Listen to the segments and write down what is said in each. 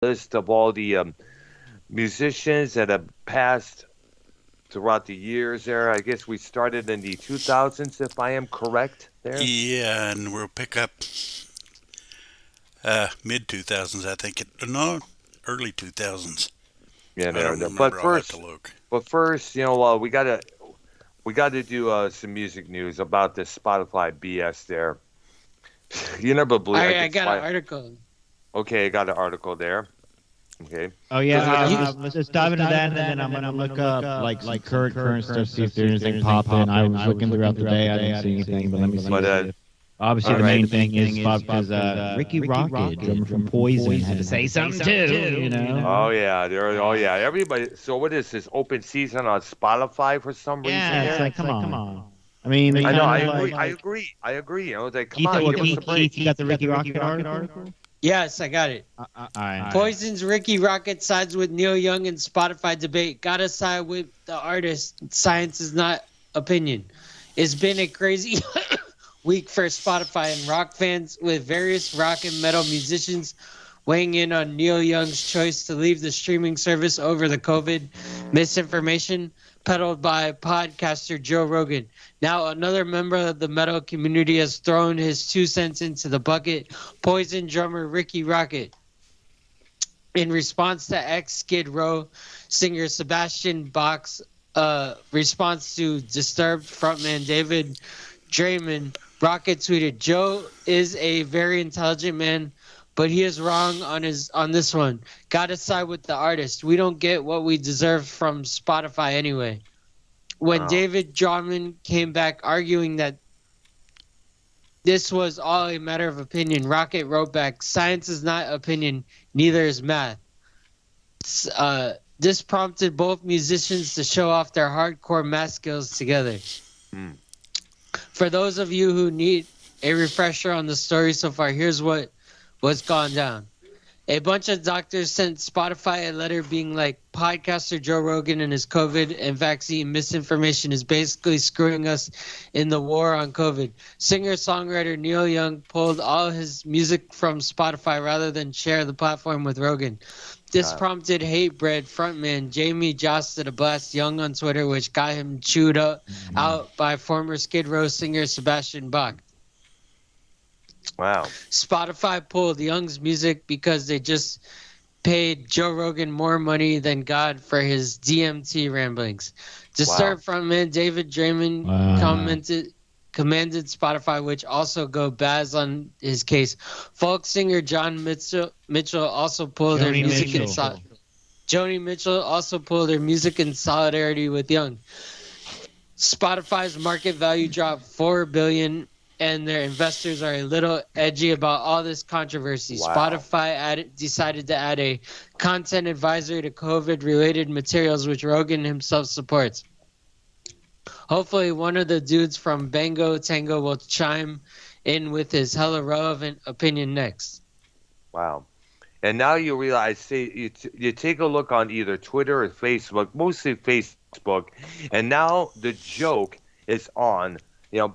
list of all the musicians that have passed throughout the years there. I guess we started in the 2000s, if I am correct there. Yeah, and we'll pick up mid 2000s, I think. No, early 2000s. Yeah, I there. don't remember. I'll have to look. But first, we gotta do some music news about this Spotify BS there. You never believe I got an article. Okay, I got an article there. Okay. Oh yeah, let's just dive into that, and then I'm gonna look up like some current stuff, see if there's anything popping. I was looking throughout the day, I didn't see anything, but let me see. But obviously, the main thing is because Ricky Rocket, drummer from Poison, had to say something too. You know? Oh yeah, everybody. So what is this open season on Spotify for some reason? Yeah, it's like come on. I mean, I know. I agree. You know, like come on, give us a break. Keith, you got the Ricky Rocket article? Yes, I got it. All right. Poison's Ricky Rocket sides with Neil Young in Spotify debate. Gotta side with the artist. Science is not opinion. It's been a crazy week for Spotify and rock fans, with various rock and metal musicians weighing in on Neil Young's choice to leave the streaming service over the COVID misinformation peddled by podcaster Joe Rogan. Now, another member of the metal community has thrown his 2 cents into the bucket. Poison drummer Ricky Rocket, in response to ex-Skid Row singer Sebastian Bach's response to Disturbed frontman David Draymond, Rocket tweeted, "Joe is a very intelligent man, but he is wrong on this one. Gotta side with the artist. We don't get what we deserve from Spotify anyway." When David Drummond came back arguing that this was all a matter of opinion, Rocket wrote back, "Science is not opinion, neither is math." This prompted both musicians to show off their hardcore math skills together. For those of you who need a refresher on the story so far, here's what's gone down. A bunch of doctors sent Spotify a letter being like, podcaster Joe Rogan and his COVID and vaccine misinformation is basically screwing us in the war on COVID. Singer-songwriter Neil Young pulled all his music from Spotify rather than share the platform with Rogan. This prompted Hatebreed frontman Jamie Josta to blast Young on Twitter, which got him chewed out by former Skid Row singer Sebastian Bach. Wow. Spotify pulled Young's music because they just paid Joe Rogan more money than God for his DMT ramblings. Disturbed frontman David Draymond commanded Spotify, which also go Baz on his case. Folk singer John Mitchell also pulled their music in Joni Mitchell also pulled their music in solidarity with Young. Spotify's market value dropped $4 billion, and their investors are a little edgy about all this controversy. Wow. Spotify decided to add a content advisory to COVID-related materials, which Rogan himself supports. Hopefully, one of the dudes from Bango Tango will chime in with his hella relevant opinion next. Wow. And now you realize, you take a look on either Twitter or Facebook, mostly Facebook, and now the joke is on.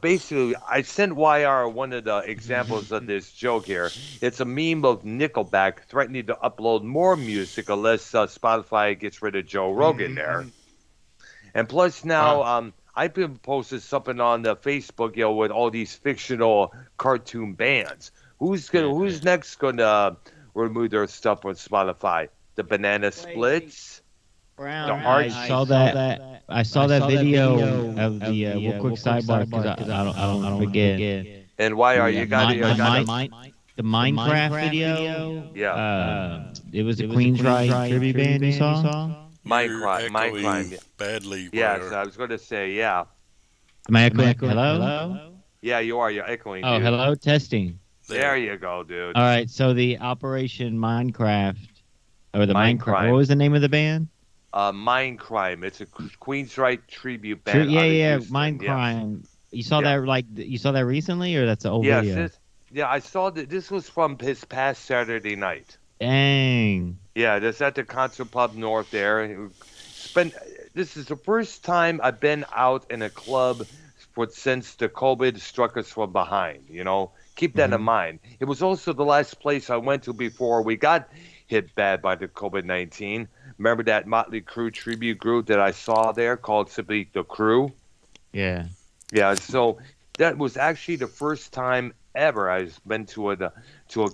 Basically, I sent YR one of the examples of this joke here. It's a meme of Nickelback threatening to upload more music unless Spotify gets rid of Joe Rogan there. And plus now, I've been posting something on the Facebook, with all these fictional cartoon bands. Who's next gonna remove their stuff from Spotify? The Banana Splits? Brown. I saw that video of the real quick sidebar because I don't forget. And why are you got the Minecraft video? Yeah. It was a Queensryche tribute band you saw. Minecraft. Badly. Yes, I was going to say yeah. Am I echoing? Hello? Yeah, you are. You're echoing. Oh, dude. Hello, testing. There you go, dude. All right, so the Operation Minecraft or the Minecraft. What was the name of the band? Mindcrime. It's a Queensryche tribute band. Yeah, Mindcrime. Yeah. You saw that recently, or that's an old video? Yeah, I saw that. This was from his past Saturday night. Dang. Yeah, that's at the Concert Pub North there. This is the first time I've been out in a club since the COVID struck us from behind. Keep that in mind. It was also the last place I went to before we got hit bad by the COVID-19. Remember that Motley Crue tribute group that I saw there called simply The Crew? Yeah. Yeah, so that was actually the first time ever I've been to a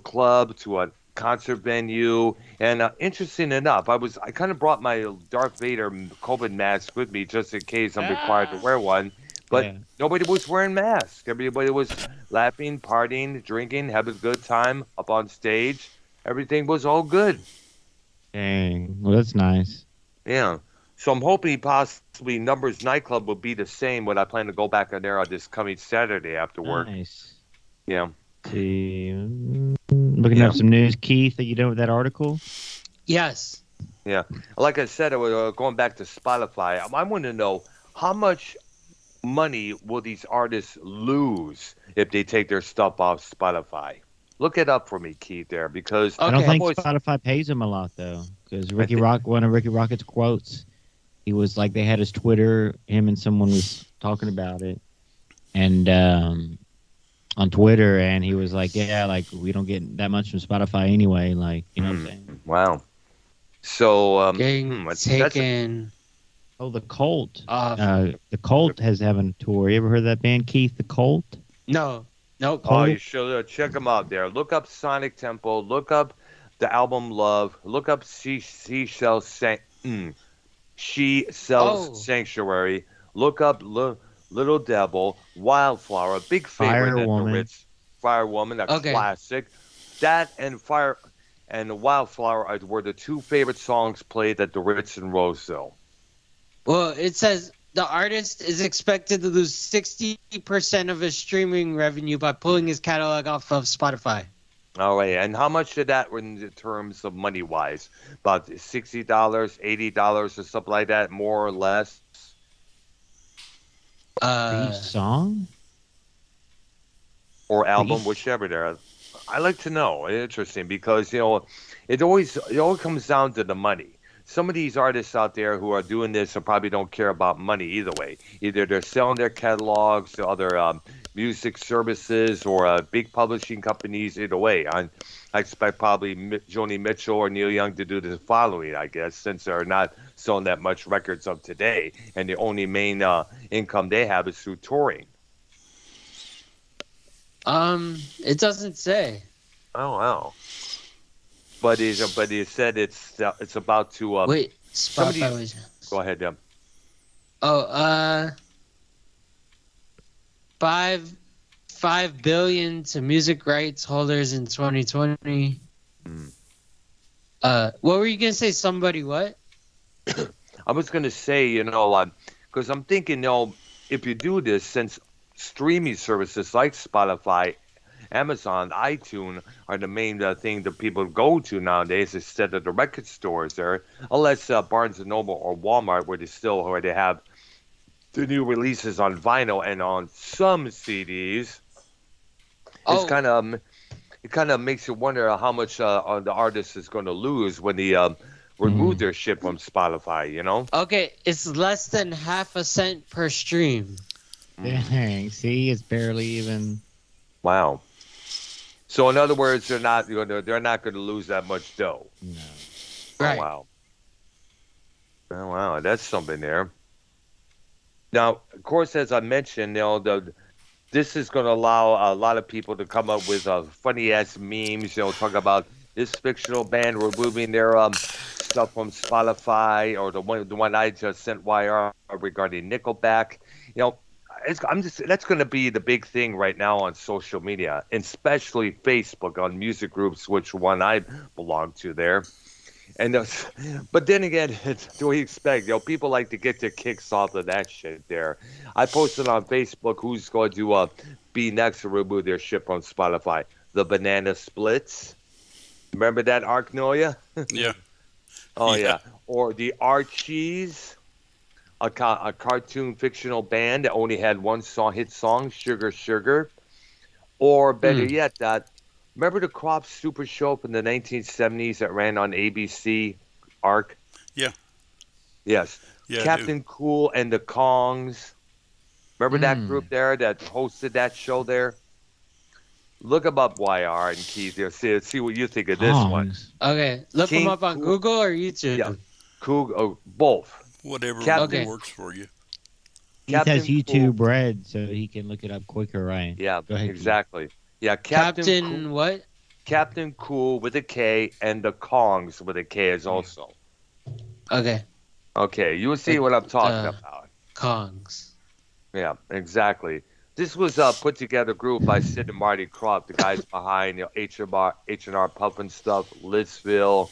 club, to a concert venue, and interesting enough, I kind of brought my Darth Vader COVID mask with me just in case I'm required to wear one, but Yeah. nobody was wearing masks. Everybody was laughing, partying, drinking, having a good time up on stage. Everything was all good. Dang. Well, that's nice. Yeah. So I'm hoping possibly Numbers nightclub will be the same when I plan to go back on there on this coming Saturday after work. Nice. Yeah. See, looking up some news, Keith. Are you done with that article? Yes. Yeah. Like I said, going back to Spotify, I want to know how much money will these artists lose if they take their stuff off Spotify? Look it up for me, Keith, there, because I don't think always, Spotify pays them a lot, though, because one of Ricky Rocket's quotes, he was like, they had his Twitter, him and someone was talking about it, and on Twitter, and he was like, yeah, like, we don't get that much from Spotify anyway, like, you know what I'm saying? Wow. So, Getting taken. Oh, the Cult. Off. The Cult has having a tour. You ever heard of that band, Keith? The Cult? No. Nope. Oh, you should check them out there. Look up Sonic Temple. Look up the album Love. Look up She Sells Sanctuary. Look up Little Devil, Wildflower, a big favorite at the Ritz. Firewoman, a classic. That and Wildflower were the two favorite songs played at the Ritz in Roseville. Well, it says the artist is expected to lose 60% of his streaming revenue by pulling his catalog off of Spotify. All right, and how much did that in terms of money-wise? About $60, $80 or something like that, more or less? Each song? Or album, whichever there. I like to know. Interesting, because, it always comes down to the money. Some of these artists out there who are doing this probably don't care about money either way. Either they're selling their catalogs to other music services or big publishing companies. Either way, I expect probably Joni Mitchell or Neil Young to do the following, I guess, since they're not selling that much records of today, and the only main income they have is through touring. It doesn't say. Oh wow. But he said it's about to. Wait, Spotify was. Go ahead, Dem. Oh, $5 billion to music rights holders in 2020. What were you gonna say? Somebody what? I was gonna say, because I'm thinking, if you do this, since streaming services like Spotify, Amazon, iTunes are the main thing that people go to nowadays instead of the record stores there, unless Barnes & Noble or Walmart, where they have the new releases on vinyl and on some CDs. It kind of makes you wonder how much the artist is going to lose when they remove their shit from Spotify, Okay, it's less than half a cent per stream. Dang, see, it's barely even. Wow. So in other words, they're not going to lose that much dough. No. Right. Oh, wow, that's something there. Now, of course, as I mentioned, this is going to allow a lot of people to come up with funny ass memes. Talk about this fictional band removing their stuff from Spotify, or the one I just sent YR regarding Nickelback. That's going to be the big thing right now on social media, especially Facebook on music groups, which one I belong to there. And but then again, do we expect? People like to get their kicks off of that shit there. I posted on Facebook who's going to be next to remove their shit from Spotify. The Banana Splits. Remember that, Arknolia? Yeah. Oh yeah. Or the Archies. A cartoon fictional band that only had one hit song, Sugar Sugar. Or better yet, remember the Crop Super Show from the 1970s that ran on ABC, Ark? Yeah. Yes. Yeah, Captain Cool and the Kongs. Remember that group there that hosted that show there? Look him up, YR and Keith. Here, see what you think of this one. Kongs. Okay, look King them up on Cool- Google or YouTube. Yeah. Both. Whatever Captain- works for you. Keith has Captain YouTube Cool- Red, so he can look it up quicker, right? Yeah, Go ahead, Keith. exactly. Yeah, Captain Cool, what? Captain Cool with a K and the Kongs with a K is also. Okay, Okay, you will see what I'm talking about. Kongs. Yeah, exactly. This was a put together group by Sid and Marty Krofft, the guys behind H&R Puffin stuff, Lidsville.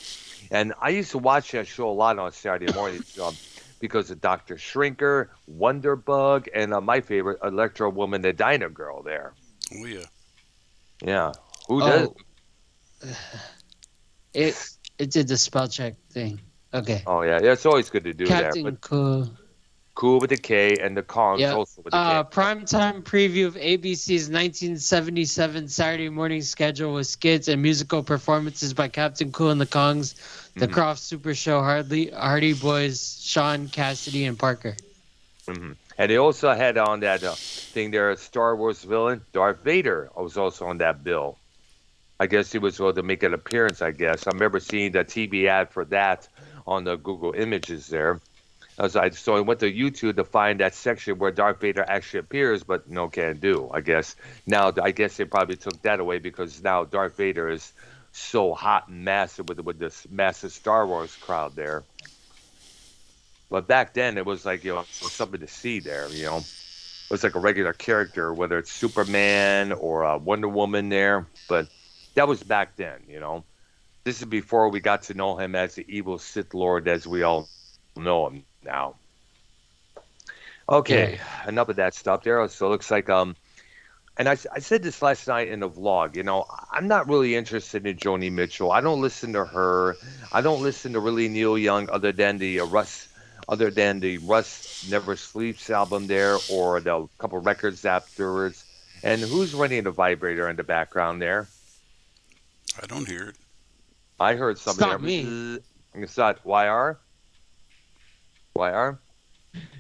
And I used to watch that show a lot on Saturday mornings because of Dr. Shrinker, Wonderbug, and my favorite, Electro Woman, the Diner Girl there. Oh, yeah. Yeah. Who does? It did the spell check thing. Okay. Oh, yeah. It's always good to do Captain that. But Cool. Cool with a K and the Kongs Yeah. also with a K. Primetime preview of ABC's 1977 Saturday morning schedule with skits and musical performances by Captain Cool and the Kongs, the Croft Super Show, Hardy Boys, Sean, Cassidy, and Parker. And they also had on that thing there, a Star Wars villain, Darth Vader, was also on that bill. I guess he was going to make an appearance, I guess. I remember seeing the TV ad for that on the Google Images there. So I went to YouTube to find that section where Darth Vader actually appears, but no can do, I guess. Now, I guess they probably took that away because now Darth Vader is so hot and massive with this massive Star Wars crowd there. But back then, it was like, it was something to see there, It was like a regular character, whether it's Superman or Wonder Woman there. But that was back then, This is before we got to know him as the evil Sith Lord as we all know him now. Okay, enough of that stuff there. So it looks like, and I said this last night in the vlog, I'm not really interested in Joni Mitchell. I don't listen to her. I don't listen to really Neil Young other than the Russ Never Sleeps album there or the couple records afterwards. And who's running the vibrator in the background there? I don't hear it. I heard something there. It's not me. It's not YR? YR?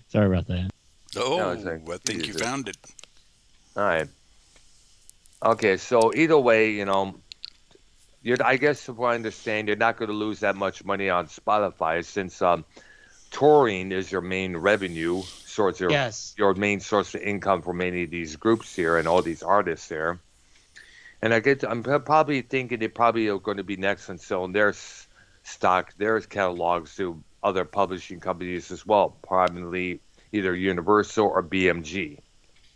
Sorry about that. Oh, No, it's like, I think you Jesus. found it. All right. Okay, so either way, I guess if I understand, you're not going to lose that much money on Spotify since touring is your main revenue source, your main source of income for many of these groups here and all these artists there. And I'm probably thinking they probably are going to be next on selling their stock, their catalogs to other publishing companies as well, probably either Universal or BMG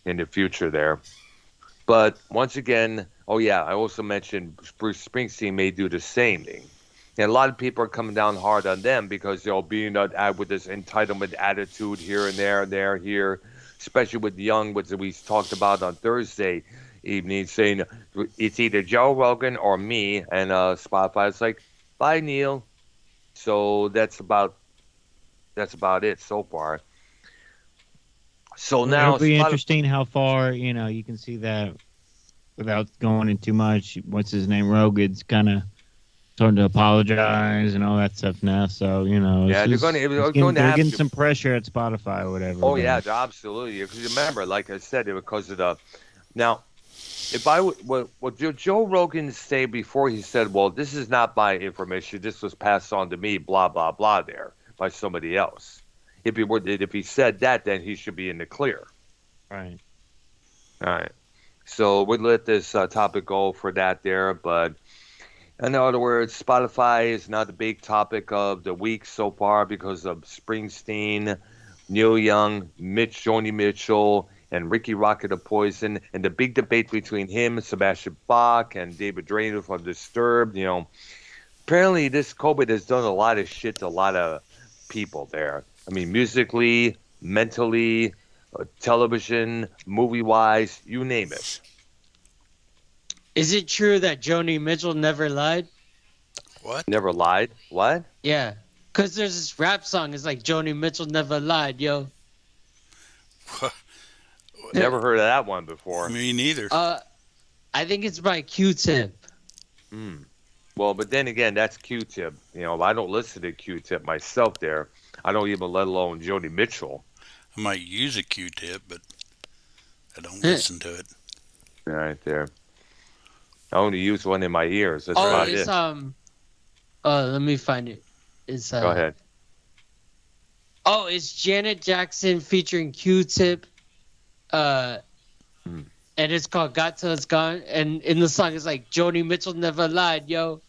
in the future there. But once again, I also mentioned Bruce Springsteen may do the same thing. And a lot of people are coming down hard on them because they'll be with this entitlement attitude here and there, here, especially with Young, which we talked about on Thursday evening, saying it's either Joe Rogan or me, and Spotify is like, bye, Neil. So that's about it so far. So now it'll be interesting how far you can see that without going in too much. What's his name? Rogan's kind of starting to apologize and all that stuff now. So they're getting some pressure at Spotify or whatever. Oh yeah, absolutely. Because remember, like I said, because of the now. If I would, what Joe Rogan say before he said, well, this is not my information. This was passed on to me, blah, blah, blah, there by somebody else. If he said that, then he should be in the clear. Right. All right. So we'll let this topic go for that there. But in other words, Spotify is not the big topic of the week so far because of Springsteen, Neil Young, Joni Mitchell, and Ricky Rocket of Poison, and the big debate between him, Sebastian Bach, and David Drainer from Disturbed. Apparently this COVID has done a lot of shit to a lot of people there. I mean, musically, mentally, television, movie-wise, you name it. Is it true that Joni Mitchell never lied? What? Never lied? What? Yeah. Because there's this rap song. It's like Joni Mitchell never lied, yo. Never heard of that one before. Me neither. I think it's by Q-Tip. Well, but then again, that's Q-Tip. I don't listen to Q-Tip myself there. I don't even let alone Joni Mitchell. I might use a Q-tip, but I don't listen to it. Right there. I only use one in my ears. That's Oh, about it's it. let me find it. It's Go ahead. Oh, it's Janet Jackson featuring Q-Tip. And it's called "Got Till It's Gone." And in the song, it's like Joni Mitchell never lied, yo.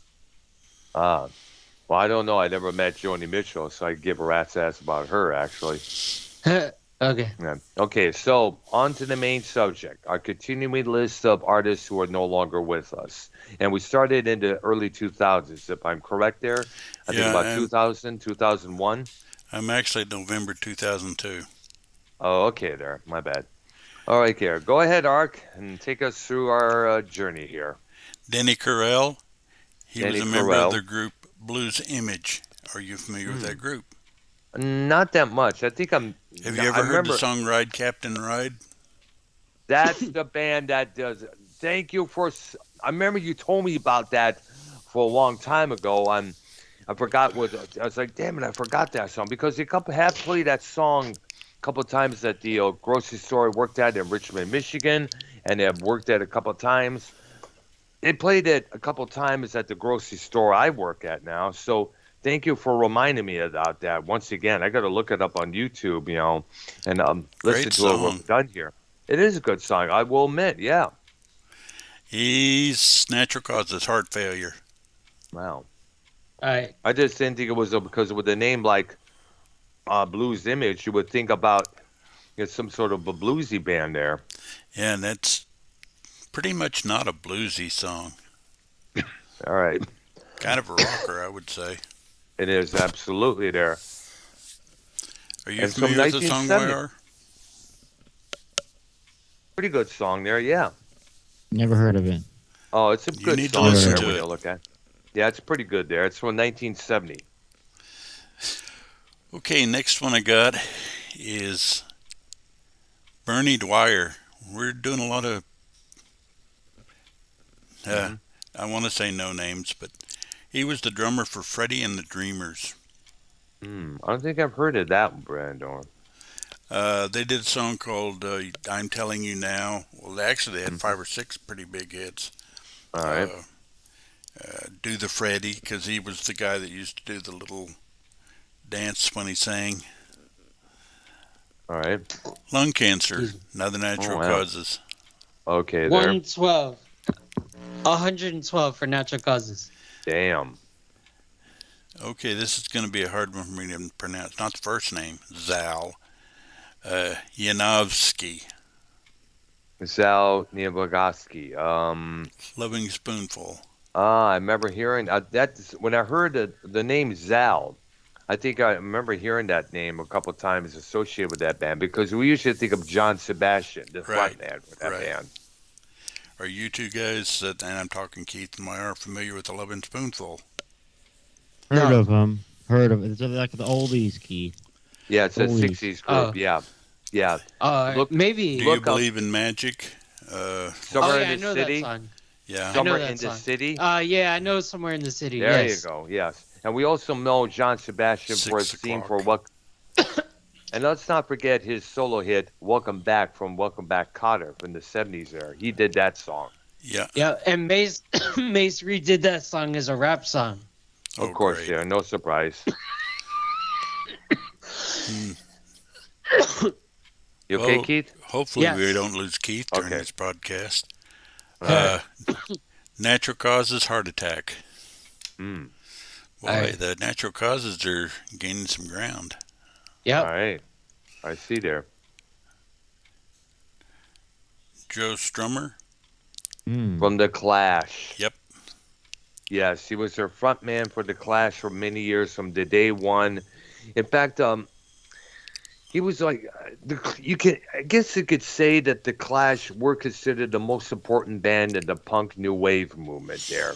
Well, I don't know. I never met Joni Mitchell, so I give a rat's ass about her, actually. Okay. Yeah. Okay, so on to the main subject. Our continuing list of artists who are no longer with us. And we started in the early 2000s, if I'm correct there. I think about 2000, 2001. I'm actually November 2002. Oh, okay there. My bad. All right, Gare. Go ahead, Ark, and take us through our journey here. Denny Carell. He was a member Carell. of the group Blues Image. Are you familiar with that group? Not that much. I think I'm... Have you ever heard the song Ride, Captain, Ride? That's the band that does it. Thank you for... I remember you told me about that for a long time ago. I forgot what... I was like, damn it, I forgot that song. Because they have played that song a couple of times at the grocery store I worked at in Richmond, Michigan. And they have worked at a couple of times. They played it a couple of times at the grocery store I work at now. So thank you for reminding me about that. Once again, I got to look it up on YouTube, and listen to it when we're done here. It is a good song, I will admit, yeah. He's natural causes heart failure. Wow. All right. I just didn't think it was because with a name like Blues Image, you would think about some sort of a bluesy band there. Yeah, and that's pretty much not a bluesy song. All right. Kind of a rocker, I would say. It is absolutely there. Are you familiar with the song, Dwyer? Pretty good song there, yeah. Never heard of it. Oh, it's a good need to song listen there to when it. you look at it. Yeah, it's pretty good there. It's from 1970. Okay, next one I got is Bernie Dwyer. We're doing a lot of, I want to say no names, but he was the drummer for Freddie and the Dreamers. I don't think I've heard of that, Brandon. They did a song called I'm Telling You Now. Well, actually, they had 5 or 6 pretty big hits. All right. Do the Freddie, because he was the guy that used to do the little dance when he sang. All right. Lung cancer, another natural causes. Okay, there. 112. 112 for natural causes. Damn. Okay, this is going to be a hard one for me to pronounce. Not the first name, Zal. Yanovsky. Sal Niebogoski. Loving Spoonful. I remember hearing that when I heard the name Zal. I think I remember hearing that name a couple of times associated with that band because we usually think of John Sebastian, the front man with that band. Are you two guys, and I'm talking Keith and Meyer, familiar with the Loving Spoonful? Heard of them. Heard of it. It's like the oldies, Keith. Yeah, it's a Oldies. 60s group. Yeah. Maybe. Do you believe in magic? Somewhere in I the know city. that song. Yeah. Somewhere I know that in the song. city. Yeah, I know somewhere in the city. There yes. you go. Yes. And we also know John Sebastian for his 6 theme o'clock. for what. And let's not forget his solo hit, Welcome Back from Welcome Back Kotter from the 70s there. He did that song. Yeah. Yeah, and Mace redid that song as a rap song. Oh, Of course, great. yeah. No surprise. You okay, Well, Keith? Hopefully Yes. we don't lose Keith during Okay. this broadcast. Right. Natural causes, heart attack. Mm. Boy, Alright. the natural causes are gaining some ground. Yep. All right. I see there. Joe Strummer. From The Clash. Yep. Yes, he was their front man for The Clash for many years from the day one. In fact, he was like, I guess you could say that The Clash were considered the most important band in the punk new wave movement there.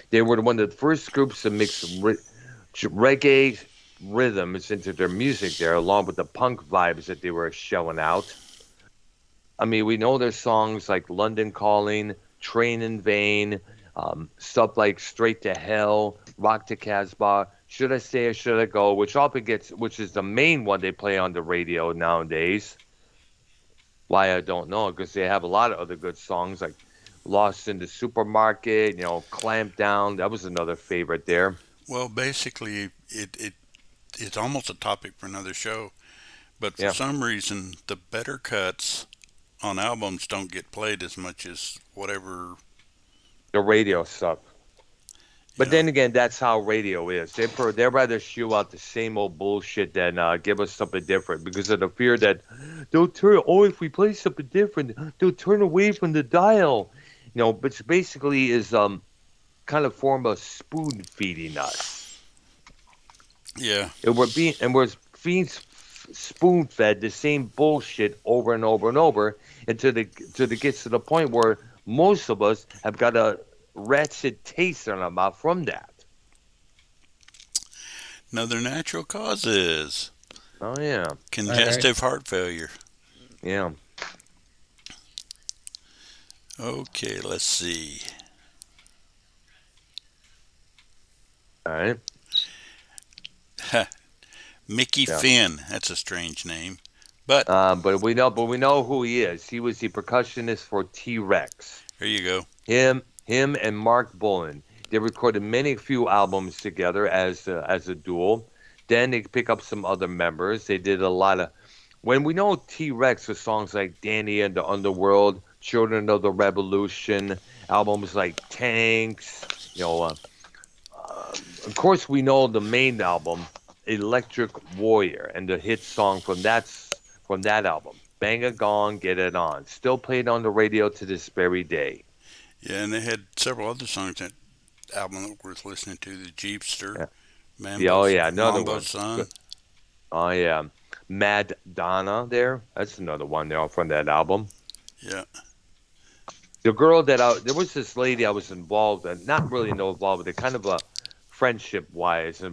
They were one of the first groups to mix reggae rhythms into their music there, along with the punk vibes that they were showing out. I mean, we know their songs like London Calling, Train in Vain, stuff like Straight to Hell, Rock to Casbah, Should I Stay or Should I Go, which is the main one they play on the radio nowadays. Why, I don't know, because they have a lot of other good songs like Lost in the Supermarket, Clamp Down. That was another favorite there. Well, basically, it's almost a topic for another show. But for Yeah. some reason, the better cuts on albums don't get played as much as whatever. The radio stuff. But Yeah. then again, that's how radio is. They'd rather shoe out the same old bullshit than give us something different because of the fear that they'll turn. Oh, if we play something different, they'll turn away from the dial. But basically is kind of form of spoon feeding us. Yeah. And we're being spoon fed the same bullshit over and over and over until it gets to the point where most of us have got a wretched taste in our mouth from that. Another natural causes. Oh yeah. Congestive heart failure. Yeah. Okay, let's see. All right. Mickey Yeah. Finn. That's a strange name. But But we know who he is. He was the percussionist for T-Rex. there you go. Him and Mark Bolan. They recorded few albums together as a duo. Then they pick up some other members. They did a lot of. When we know T-Rex for songs like Danny and the Underworld, Children of the Revolution, albums like Tanks. Of course, we know the main album, Electric Warrior, and the hit song from that album, Bang a Gong, Get It On, still played on the radio to this very day. Yeah, and they had several other songs that album that worth listening to. The Jeepster, Yeah. Mambo, Another Mambo one. Son. Oh yeah, Mad Donna there. That's another one there from that album. Yeah. The girl there was this lady I was involved in, not really involved, but kind of a friendship-wise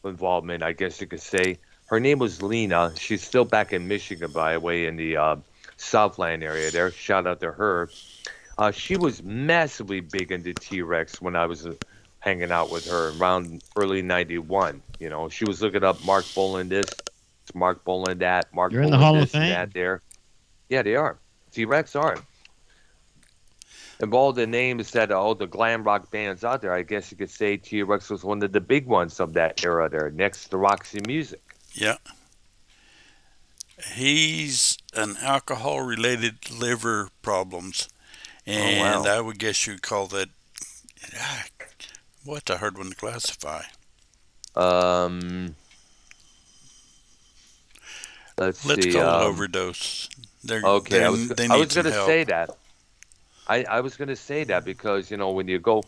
involvement, I guess you could say. Her name was Lena. She's still back in Michigan, by the way, in the Southland area there. Shout out to her. She was massively big into T-Rex when I was hanging out with her around early '91. She was looking up Mark Bolan this, Mark Bolan that, Mark You're in Bolan the Hall of this and Fame? that there. Yeah, they are. T-Rex are. Of all the names that all the glam rock bands out there, I guess you could say T-Rex was one of the big ones of that era there, next to Roxy Music. Yeah. He's an alcohol-related liver problems. And wow. I would guess you'd call that, what's a hard one to classify? Let's Let's see. call it overdose. Okay, I was they going need some to help. say that. I was going to say that because when you go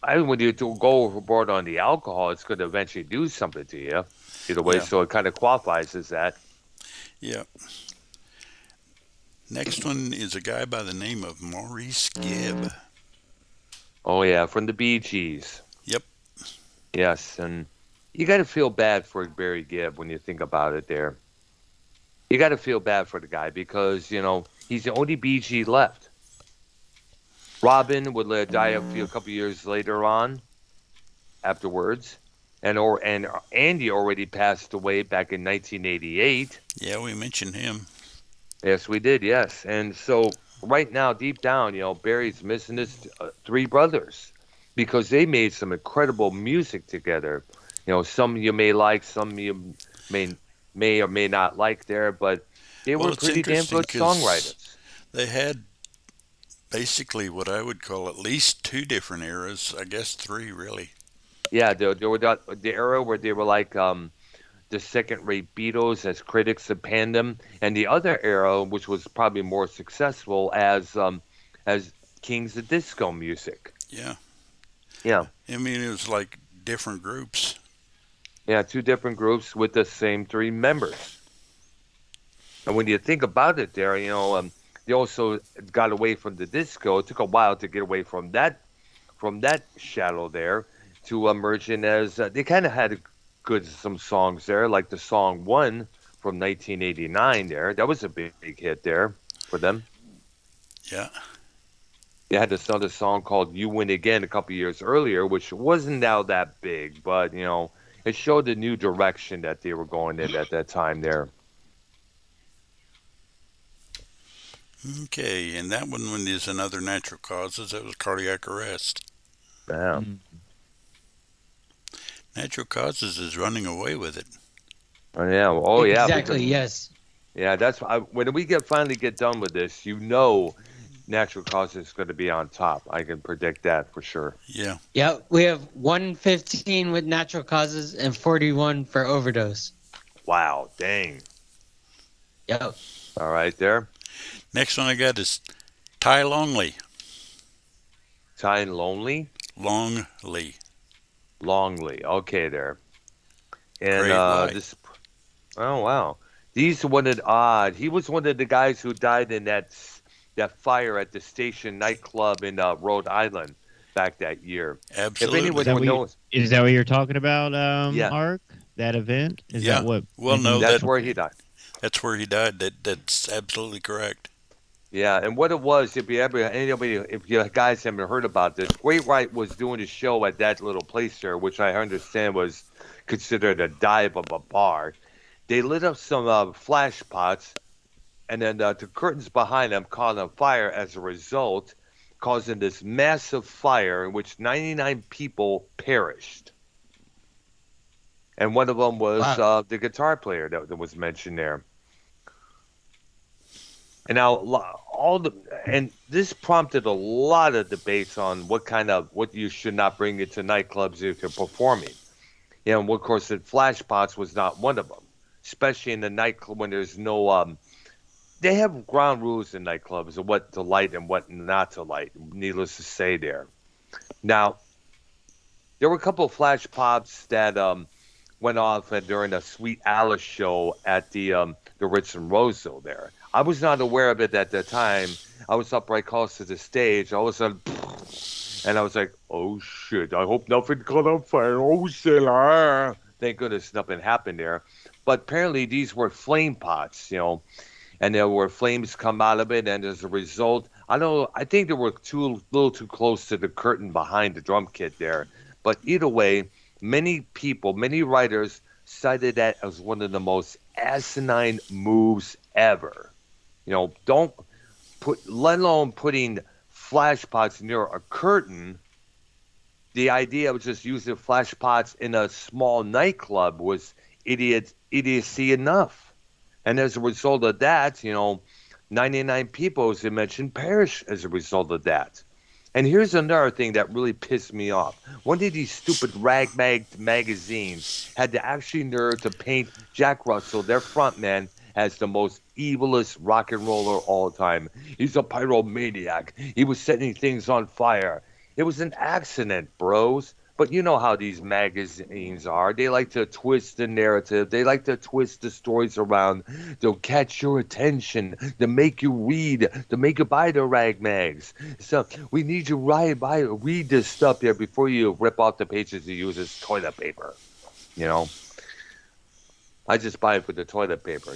overboard on the alcohol, it's going to eventually do something to you. Either way, Yeah. so it kind of qualifies as that. Yeah. Next one is a guy by the name of Maurice Gibb. Oh yeah, from the Bee Gees. Yep. Yes, and you got to feel bad for Barry Gibb when you think about it. There, you got to feel bad for the guy because he's the only Bee Gee left. Robin would die a couple years later on, afterwards, and Andy already passed away back in 1988. Yeah, we mentioned him. Yes, we did. Yes, and so right now, deep down, Barry's missing his three brothers because they made some incredible music together. Some you may like, some you may or may not like there, but they were it's pretty damn interesting good 'cause songwriters. They had basically what I would call at least two different eras. I guess three, really. Yeah, there were the era where they were like the second-rate Beatles as critics have panned them, and the other era, which was probably more successful as Kings of Disco music. Yeah. Yeah. I mean, it was like different groups. Yeah, two different groups with the same three members. And when you think about it there, they also got away from the disco. It took a while to get away from that shadow there to emerge in as they kind of had some songs there, like the song One from 1989 there. That was a big hit there for them. Yeah. They had this other song called You Win Again a couple years earlier, which wasn't now that big, but, it showed the new direction that they were going in at that time there. Okay, and that one is another natural causes. That was cardiac arrest. Yeah. Natural causes is running away with it. Oh yeah. Oh yeah. Exactly. Because, Yes. yeah. When we finally get done with this, natural causes is going to be on top. I can predict that for sure. Yeah. Yep. We have 115 with natural causes and 41 for overdose. Wow. Dang. Yep. All right there. Next one I got is Ty Longley. Ty Longley. Longley. Okay there. And Great white. this. Oh wow. These one of he was one of the guys who died in that fire at the Station nightclub in Rhode Island back that year. Absolutely. If anyone knows, Is that what you're talking about, Yeah. Ark? That event? Is Yeah. that what? Well, no, that's where he died. That's where he died. That's absolutely correct. Yeah, and what it was, if you guys haven't heard about this, Great White was doing a show at that little place there, which I understand was considered a dive of a bar. They lit up some flash pots, and then the curtains behind them caught on fire as a result, causing this massive fire in which 99 people perished. And one of them was the guitar player that was mentioned there. And now and this prompted a lot of debates on what you should not bring into nightclubs if you're performing. And of course, the flash pots was not one of them, especially in the nightclub when there's no. They have ground rules in nightclubs of what to light and what not to light. Needless to say, there. Now, there were a couple of flash pops that went off during a Sweet Alice show at the Ritz and Roseville there. I was not aware of it at the time. I was up right close to the stage. All of a sudden, and I was like, oh, shit. I hope nothing caught on fire. Oh, shit. Thank goodness nothing happened there. But apparently these were flame pots, and there were flames come out of it. And as a result, I think they were a little too close to the curtain behind the drum kit there. But either way, many writers cited that as one of the most asinine moves ever. Don't let alone putting flash pots near a curtain. The idea of just using flash pots in a small nightclub was idiocy enough. And as a result of that, 99 people, as I mentioned, perished as a result of that. And here's another thing that really pissed me off. One of these stupid rag magazines had the actually nerve to paint Jack Russell, their frontman, as the most evilest rock and roller all time. He's a pyromaniac. He was setting things on fire. It was an accident, bros. But you know how these magazines are. They like to twist the narrative. They like to twist the stories around. They'll catch your attention. To make you read. To make you buy the rag mags. So we need you read this stuff here before you rip off the pages you use as toilet paper. I just buy it for the toilet paper,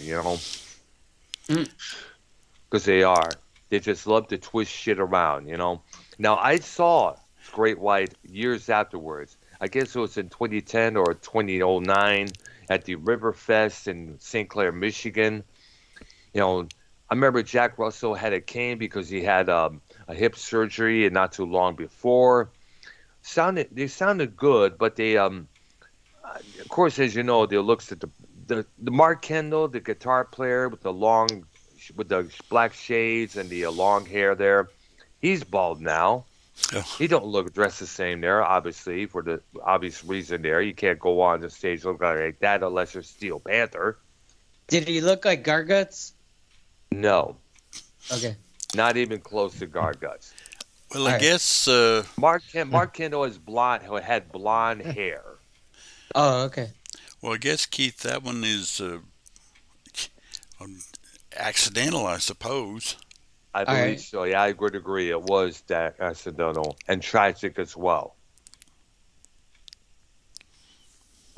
because they just love to twist shit around, Now, I saw Great White years afterwards. I guess it was in 2010 or 2009 at the Riverfest in St. Clair, Michigan. I remember Jack Russell had a cane because he had a hip surgery and not too long before. They sounded good, but they, of course, as you know, the looks at the Mark Kendall, the guitar player with the black shades and the long hair there, he's bald now. Oh. He don't look dressed the same there, obviously, for the obvious reason there. You can't go on the stage looking like that unless you're Steel Panther. Did he look like Garguts? No. Okay. Not even close to Garguts. Well, I guess Mark Kendall had blonde hair. Oh, okay. Well, I guess, Keith, that one is accidental, I suppose. I believe so. Yeah, I would agree. It was that accidental and tragic as well.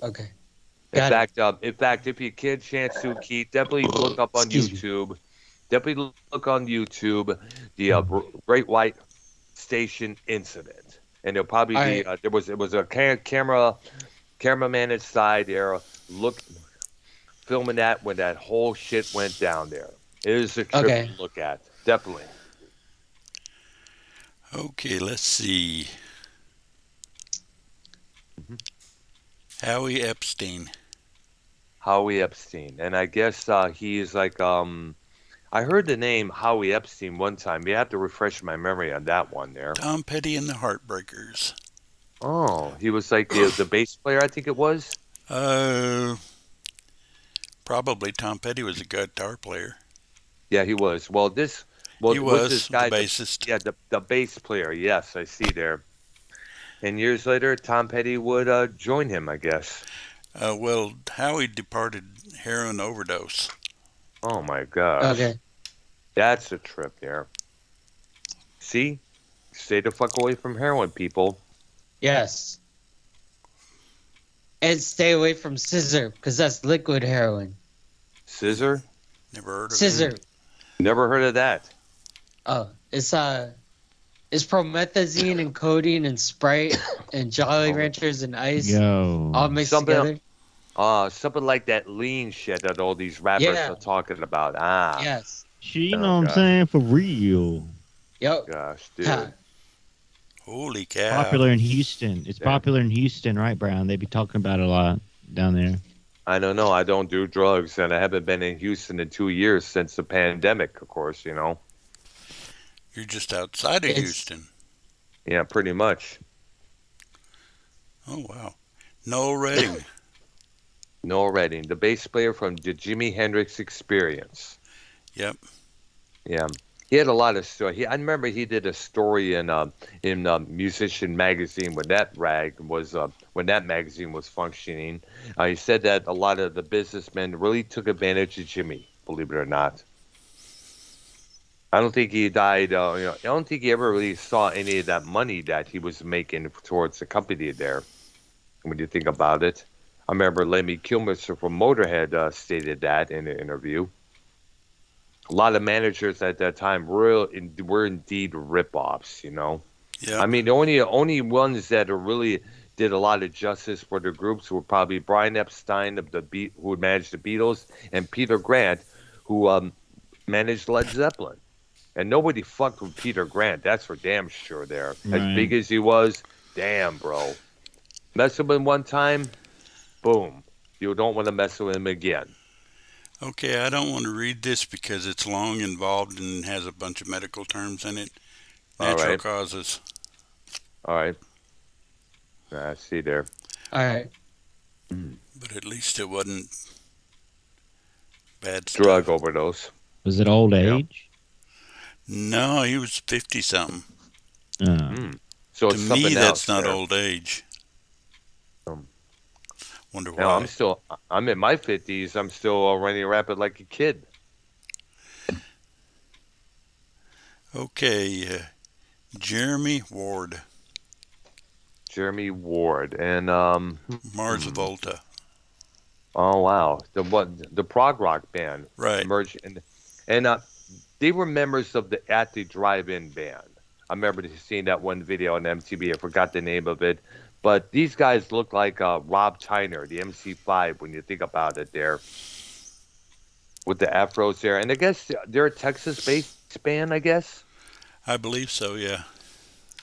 Okay. In fact, if you get a chance to, Keith, definitely look up on YouTube. Definitely look on YouTube the Great White Station incident, and there'll probably be it was a cameraman inside there filming that when that whole shit went down there. It is a trip to look at. definitely. Okay, let's see. Mhm. Howie Epstein. Howie Epstein, and I guess he's like I heard the name Howie Epstein one time. You have to refresh my memory on that one there. Tom Petty and the Heartbreakers. Oh, he was like the bass player, I think it was. Uh, Probably Tom Petty was a guitar player. Yeah, he was. Well, He was this was the guy? bassist. Yeah, the bass player. Yes, I see there. And years later, Tom Petty would join him, I guess. Well, Howie departed heroin overdose. Oh my gosh, Okay. that's a trip there. See, stay the fuck away from heroin, people. Yes. And stay away from scissor, because that's liquid heroin. Scissor? Never heard of Scissor. him. Never heard of that. Oh, it's promethazine and codeine and Sprite and Jolly Oh. Ranchers and ice Yo. all mixed Something- together. Something like that lean shit that all these rappers Yeah. are talking about. Ah, Yes. You Oh, know what I'm God. saying? For real. Yep. gosh, dude. Ha. Holy cow. Popular in Houston. It's Yeah. popular in Houston, right, Brown? They be talking about it a lot down there. I don't know. I don't do drugs, and I haven't been in Houston in 2 years since the pandemic, of course, you know. You're just outside of It's- Houston. Yeah, pretty much. Oh, wow. Noel Redding. Noel Redding, the bass player from the Jimi Hendrix Experience. Yep. Yeah. He had a lot of story. I remember he did a story in Musician magazine when that magazine was functioning. He said that a lot of the businessmen really took advantage of Jimmy, believe it or not. I don't think he died. I don't think he ever really saw any of that money that he was making towards the company there. When you think about it, I remember Lemmy Kilmister from Motorhead stated that in an interview. A lot of managers at that time were indeed rip-offs, you know. Yep. I mean, the only ones that really did a lot of justice for the groups were probably Brian Epstein who had managed the Beatles, and Peter Grant, who managed Led Zeppelin. And nobody fucked with Peter Grant. That's for damn sure. There, as Right. big as he was, damn, bro. Mess with him one time, boom. You don't want to mess with him again. Okay, I don't want to read this because it's long, involved, and has a bunch of medical terms in it. All Natural right. causes. All right. I see there. All right. But at least it wasn't bad stuff. Drug overdose. Was it old Yeah. age? No, he was 50-something. So To it's me, something that's else not there. old age. Um, Wonder why. No, I'm in my 50s. I'm still running rapid like a kid. Okay, Jeremy Ward, Jeremy Ward. And, Mars Volta. oh, wow. The prog rock band. Right. Emerged. And they were members of the Drive-In band. I remember seeing that one video on MTV. I forgot the name of it. But these guys look like Rob Tyner, the MC5, when you think about it there. With the afros there. And I guess they're a Texas-based band, I guess. I believe so, yeah.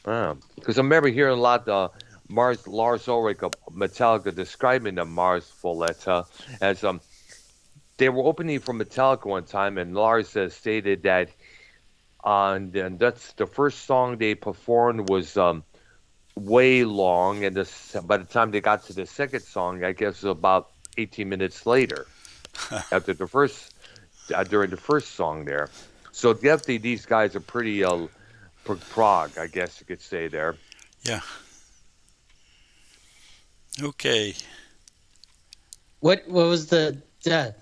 Because I remember hearing a lot Lars Ulrich of Metallica describing the Mars Volta as they were opening for Metallica one time, and Lars stated that and that's the first song they performed was way long, and by the time they got to the second song, I guess it was about 18 minutes later after the first during the first song there. So definitely these guys are pretty prog, I guess you could say there. Yeah. Okay. What was the death?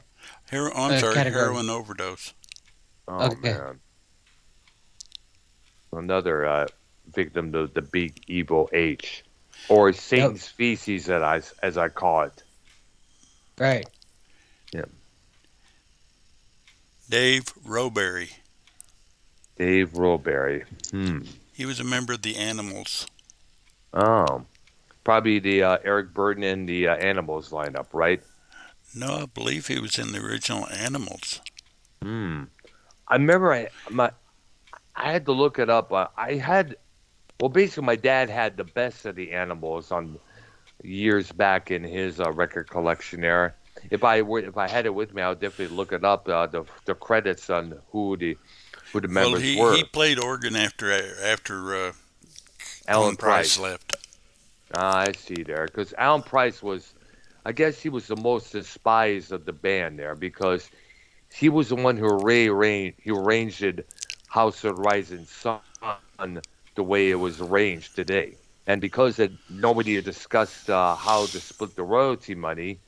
Category. Heroin overdose. Oh Okay. man, another victim to the big evil H, or Satan's feces, as I call it. Right. Dave Roberry. Dave Roberry. He was a member of the Animals. Oh, probably the Eric Burden and the Animals lineup, right? No, I believe he was in the original Animals. I remember I had to look it up. Basically, my dad had the best of the animals on years back in his record collection there. If I had it with me, I would definitely look it up. The credits on who the Well, members he were. played organ after Alan Price Price. left. I see there, because Alan Price was, I guess he was the most despised of the band there because he was the one who arranged House of Rising Sun the way it was arranged today. And because nobody had discussed how to split the royalty money,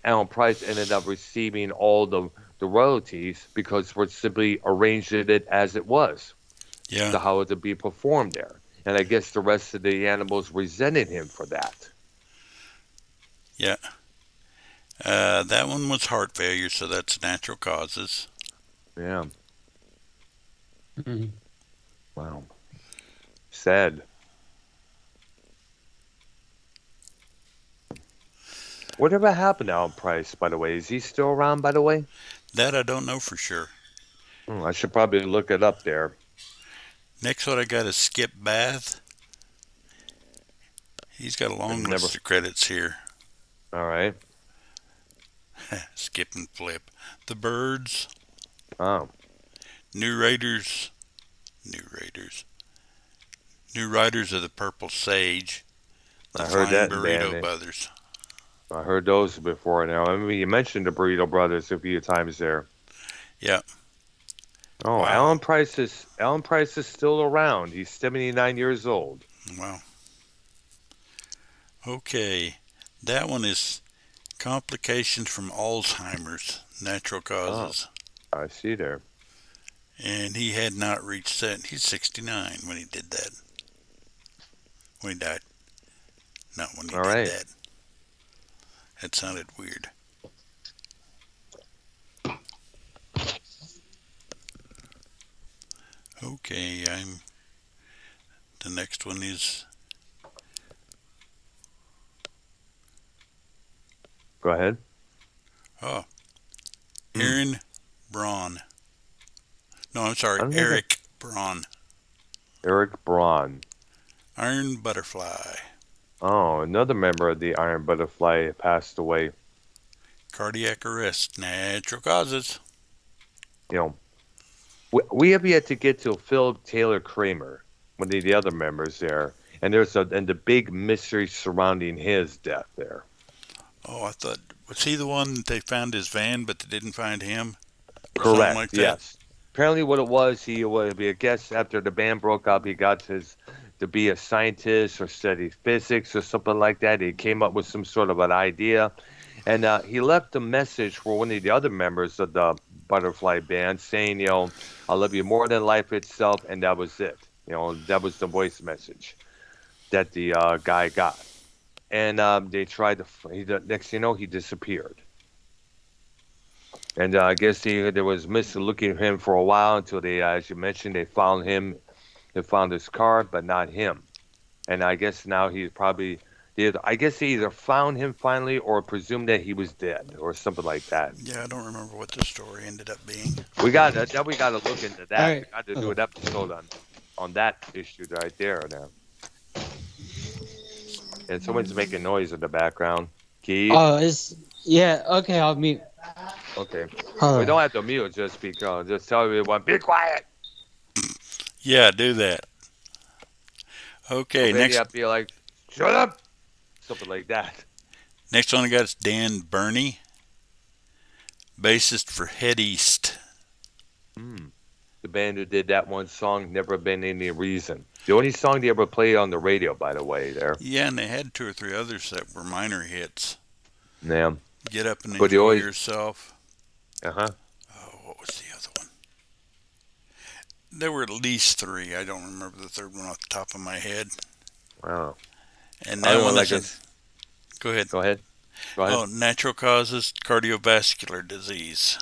Alan Price ended up receiving all the royalties because we're simply arranging it as it was, Yeah. to how it to be performed there. And I guess the rest of the animals resented him for that. Yeah. That one was heart failure, so that's natural causes. Yeah. Mhm. Wow. Sad. Whatever happened to Alan Price, by the way? Is he still around, by the way? That I don't know for sure. I should probably look it up there. Next one I got is Skip Bath. He's got a long list of credits here. All right. Skip and Flip. The Birds. Oh. New Riders of the Purple Sage. The I heard Flying that Burrito band. Brothers. I heard those before now. I mean, you mentioned the Burrito Brothers a few times there. Yeah. Oh, Wow. Alan Price is still around. He's 79 years old. Wow. Okay. That one is Complications from Alzheimer's, Natural Causes. Oh, I see there. And he had not reached that. He's 69 when he did that. When he died. Not when he All did right. that. That sounded weird. Okay, the next one is Go ahead. Aaron Braun. No, I'm sorry, I don't know Eric Braun. Eric Braun. Iron Butterfly. Oh, another member of the Iron Butterfly passed away. Cardiac arrest, natural causes. You know, we have yet to get to Philip Taylor Cramer, one of the other members there, and and the big mystery surrounding his death there. Oh, I thought, was he the one that they found his van, but they didn't find him? Correct. Something like that? Yes. Apparently, what it was, he would be, I guess, after the band broke up, he got to be a scientist or study physics or something like that. He came up with some sort of an idea, and he left a message for one of the other members of the Butterfly band saying, I love you more than life itself, and that was it. That was the voice message that the guy got. And they tried next thing you know, he disappeared. And I guess there was looking for him for a while until they, as you mentioned, they found him. They found his car, but not him. And I guess now he's probably, I guess they either found him finally or presumed that he was dead or something like that. Yeah, I don't remember what the story ended up being. We got to look into that. All right. We got to do an episode on that issue right there now. And someone's making noise in the background. Keith? Oh, yeah. Okay, I'll mute. Okay. Hold We on. don't have to mute, just tell everyone, be quiet. Yeah, do that. Okay, Maybe next I'd be like, shut up. Something like that. next one I got is Dan Burney, bassist for Head East. The band who did that one song, Never Been Any Reason. The only song they ever played on the radio, by the way, there. Yeah, and they had 2 or 3 others that were minor hits. Yeah. Get Up and But Enjoy Yourself. Uh-huh. Oh, what was the other one? There were at least 3. I don't remember the third one off the top of my head. Wow. And I that don't one know, is Go ahead. Go ahead. Oh, natural causes, cardiovascular disease.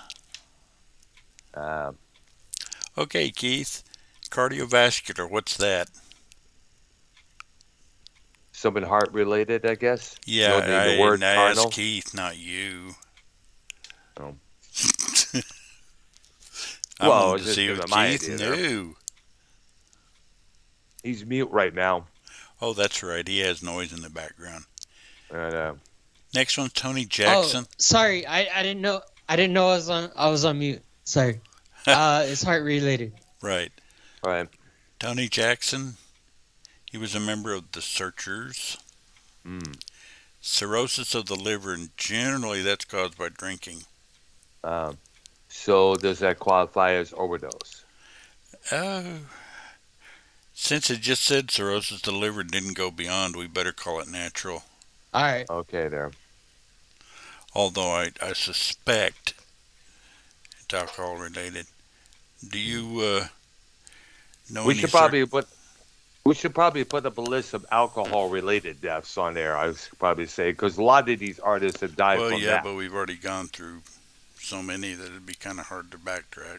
Okay, Keith. Cardiovascular, what's that? Something heart related, I guess. Yeah, The word I carnal. asked Keith, not you. Oh. I Well, wanted it's to just see giving what my Keith idea there. knew. He's mute right now. Oh, that's right. He has noise in the background. And, Next one's Tony Oh, Jackson. sorry. I didn't know. I didn't know I was on mute. Sorry. It's heart related. Right. all right. Tony Jackson. He was a member of the Searchers. Mm. Cirrhosis of the liver, and generally that's caused by drinking. So does that qualify as overdose? Since it just said cirrhosis of the liver didn't go beyond, we better call it natural. All right. Okay, there. Although I suspect it's alcohol related. Do you know We any should probably put up a list of alcohol-related deaths on there. I would probably say because a lot of these artists have died Well, from yeah, that. but we've already gone through so many that it'd be kind of hard to backtrack.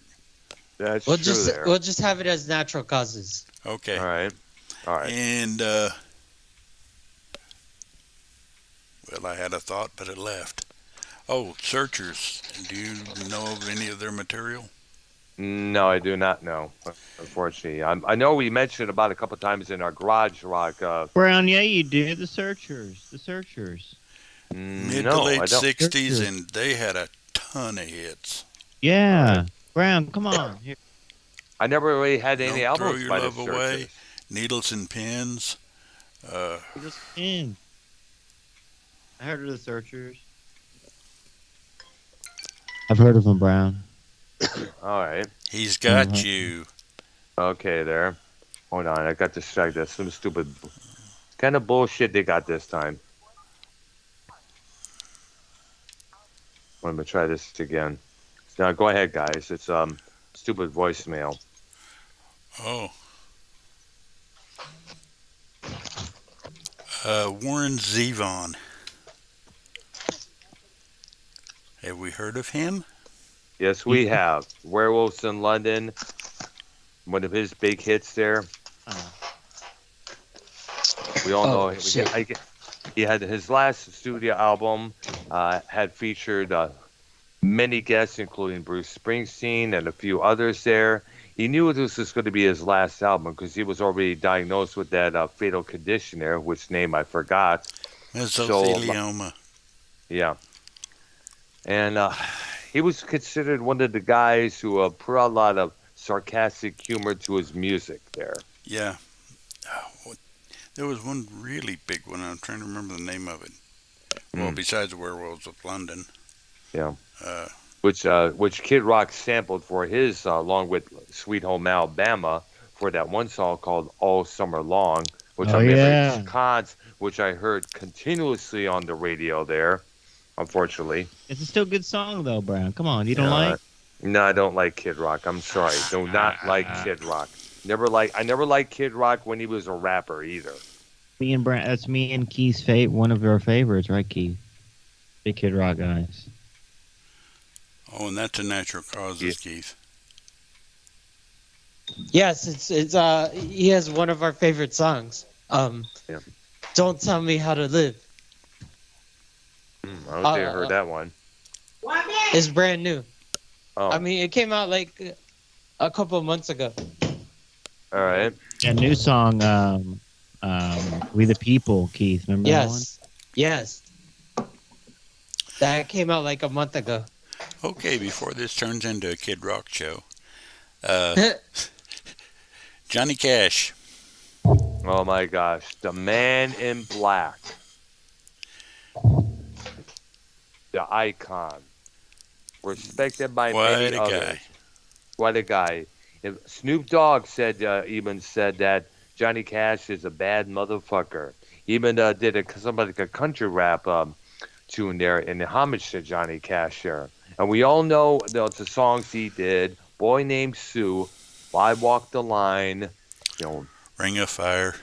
That's We'll true. just There. we'll just have it as natural causes. Okay. All right. And well, I had a thought, but it left. Oh, Searchers. Do you know of any of their material? No, I do not know. Unfortunately, I know we mentioned about a couple times in our garage rock. Brown, yeah, you did. The Searchers. The Searchers. Mid no, to late I don't. 60s, and they had a ton of hits. Yeah. Brown, come on. Here. I never really had any Don't Throw albums Your by the Love Away, Searchers. Needles and Pins. Just in. I heard of the Searchers. I've heard of them, Brown. All right. He's Got Mhm. You. Okay, there. Hold on, I got distracted. That's some stupid kind of bullshit they got this time. Let me try this again. Now, go ahead, guys. It's stupid voicemail. Oh. Warren Zevon. Have we heard of him? Yes, we have Werewolves in London. One of his big hits there. We all know him. Shit. He had his last studio album had featured many guests, including Bruce Springsteen and a few others there. He knew this was going to be his last album because he was already diagnosed with that fatal condition there, which name I forgot. Mesothelioma. Yeah. And he was considered one of the guys who put a lot of sarcastic humor to his music there. Yeah. There was one really big one. I'm trying to remember the name of it. Well, besides Werewolves of London. Yeah. Which Kid Rock sampled for his, along with Sweet Home Alabama, for that one song called All Summer Long, which I remember which I heard continuously on the radio there, unfortunately. It's a still good song, though, Brown. Come on. You don't like? No, I don't like Kid Rock. I'm sorry. Do not like Kid Rock. I never liked Kid Rock when he was a rapper either. Me and Brown. That's me and Keith's one of our favorites, right, Keith? Big Kid Rock guys. Oh, and that's a natural causes, Keith. Yes, it's he has one of our favorite songs. Don't Tell Me How to Live. I don't think I heard that one. It's brand new. Oh, I mean, it came out like a couple of months ago. all right. A new song, We the People, Keith. Remember that one? Yes. That came out like a month ago. Okay, before this turns into a Kid Rock show. Johnny Cash. Oh my gosh, the Man in Black, the icon, respected by many others. What a guy! Snoop Dogg even said that Johnny Cash is a bad motherfucker. Even did somebody like a country rap tune there in homage to Johnny Cash there. And we all know the songs he did: "Boy Named Sue," "I Walk the Line," Ring of Fire.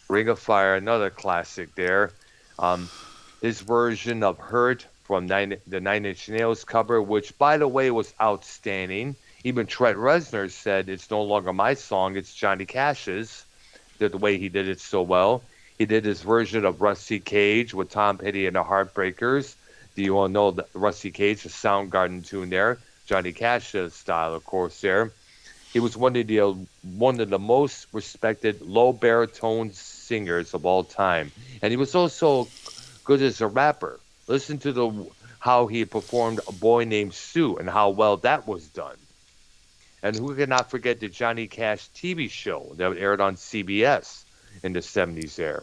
Ring of Fire, another classic there. His version of "Hurt" from the Nine Inch Nails cover, which, by the way, was outstanding. Even Trent Reznor said, "It's no longer my song, it's Johnny Cash's." The way he did it so well. He did his version of Rusty Cage with Tom Petty and the Heartbreakers. Do you all know Rusty Cage, the Soundgarden tune there? Johnny Cash's style, of course, there. He was one of the most respected low baritone singers of all time, and he was also good as a rapper. Listen to how he performed "A Boy Named Sue" and how well that was done. And who cannot forget the Johnny Cash TV show that aired on CBS in the 70s there.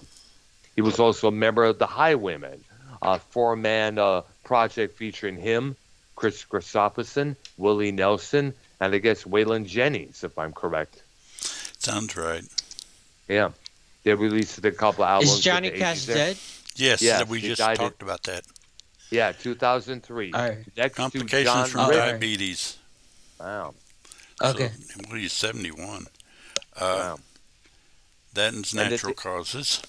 He was also a member of the Highwaymen, a four-man project featuring him, Chris Christopherson, Willie Nelson, and I guess Waylon Jennings, if I'm correct. Sounds right. Yeah. They released a couple albums. Is Johnny Cash dead? Yes, Yes, we he just died talked about that. Yeah, 2003. All right. Next to Complications John from Ritter. diabetes. Wow. Okay. So, what are you, 71? Wow. That's natural causes.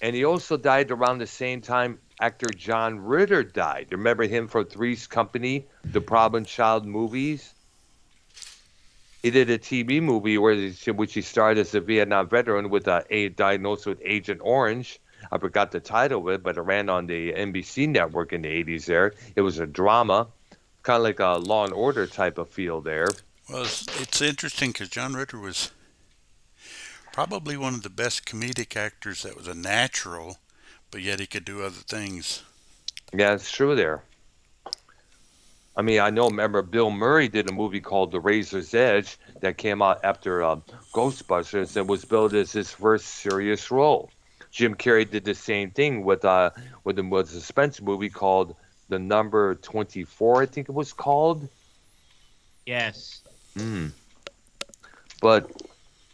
And he also died around the same time actor John Ritter died. Remember him from Three's Company, the Problem Child movies? He did a TV movie which he starred as a Vietnam veteran with a diagnosed with Agent Orange. I forgot the title of it, but it ran on the NBC network in the 80s there. It was a drama, kind of like a Law and Order type of feel there. Well, it's interesting because John Ritter was probably one of the best comedic actors that was a natural, but yet he could do other things. Yeah, it's true there. I mean, remember Bill Murray did a movie called The Razor's Edge that came out after Ghostbusters and was billed as his first serious role. Jim Carrey did the same thing with a suspense movie called The Number 24, I think it was called. Yes. But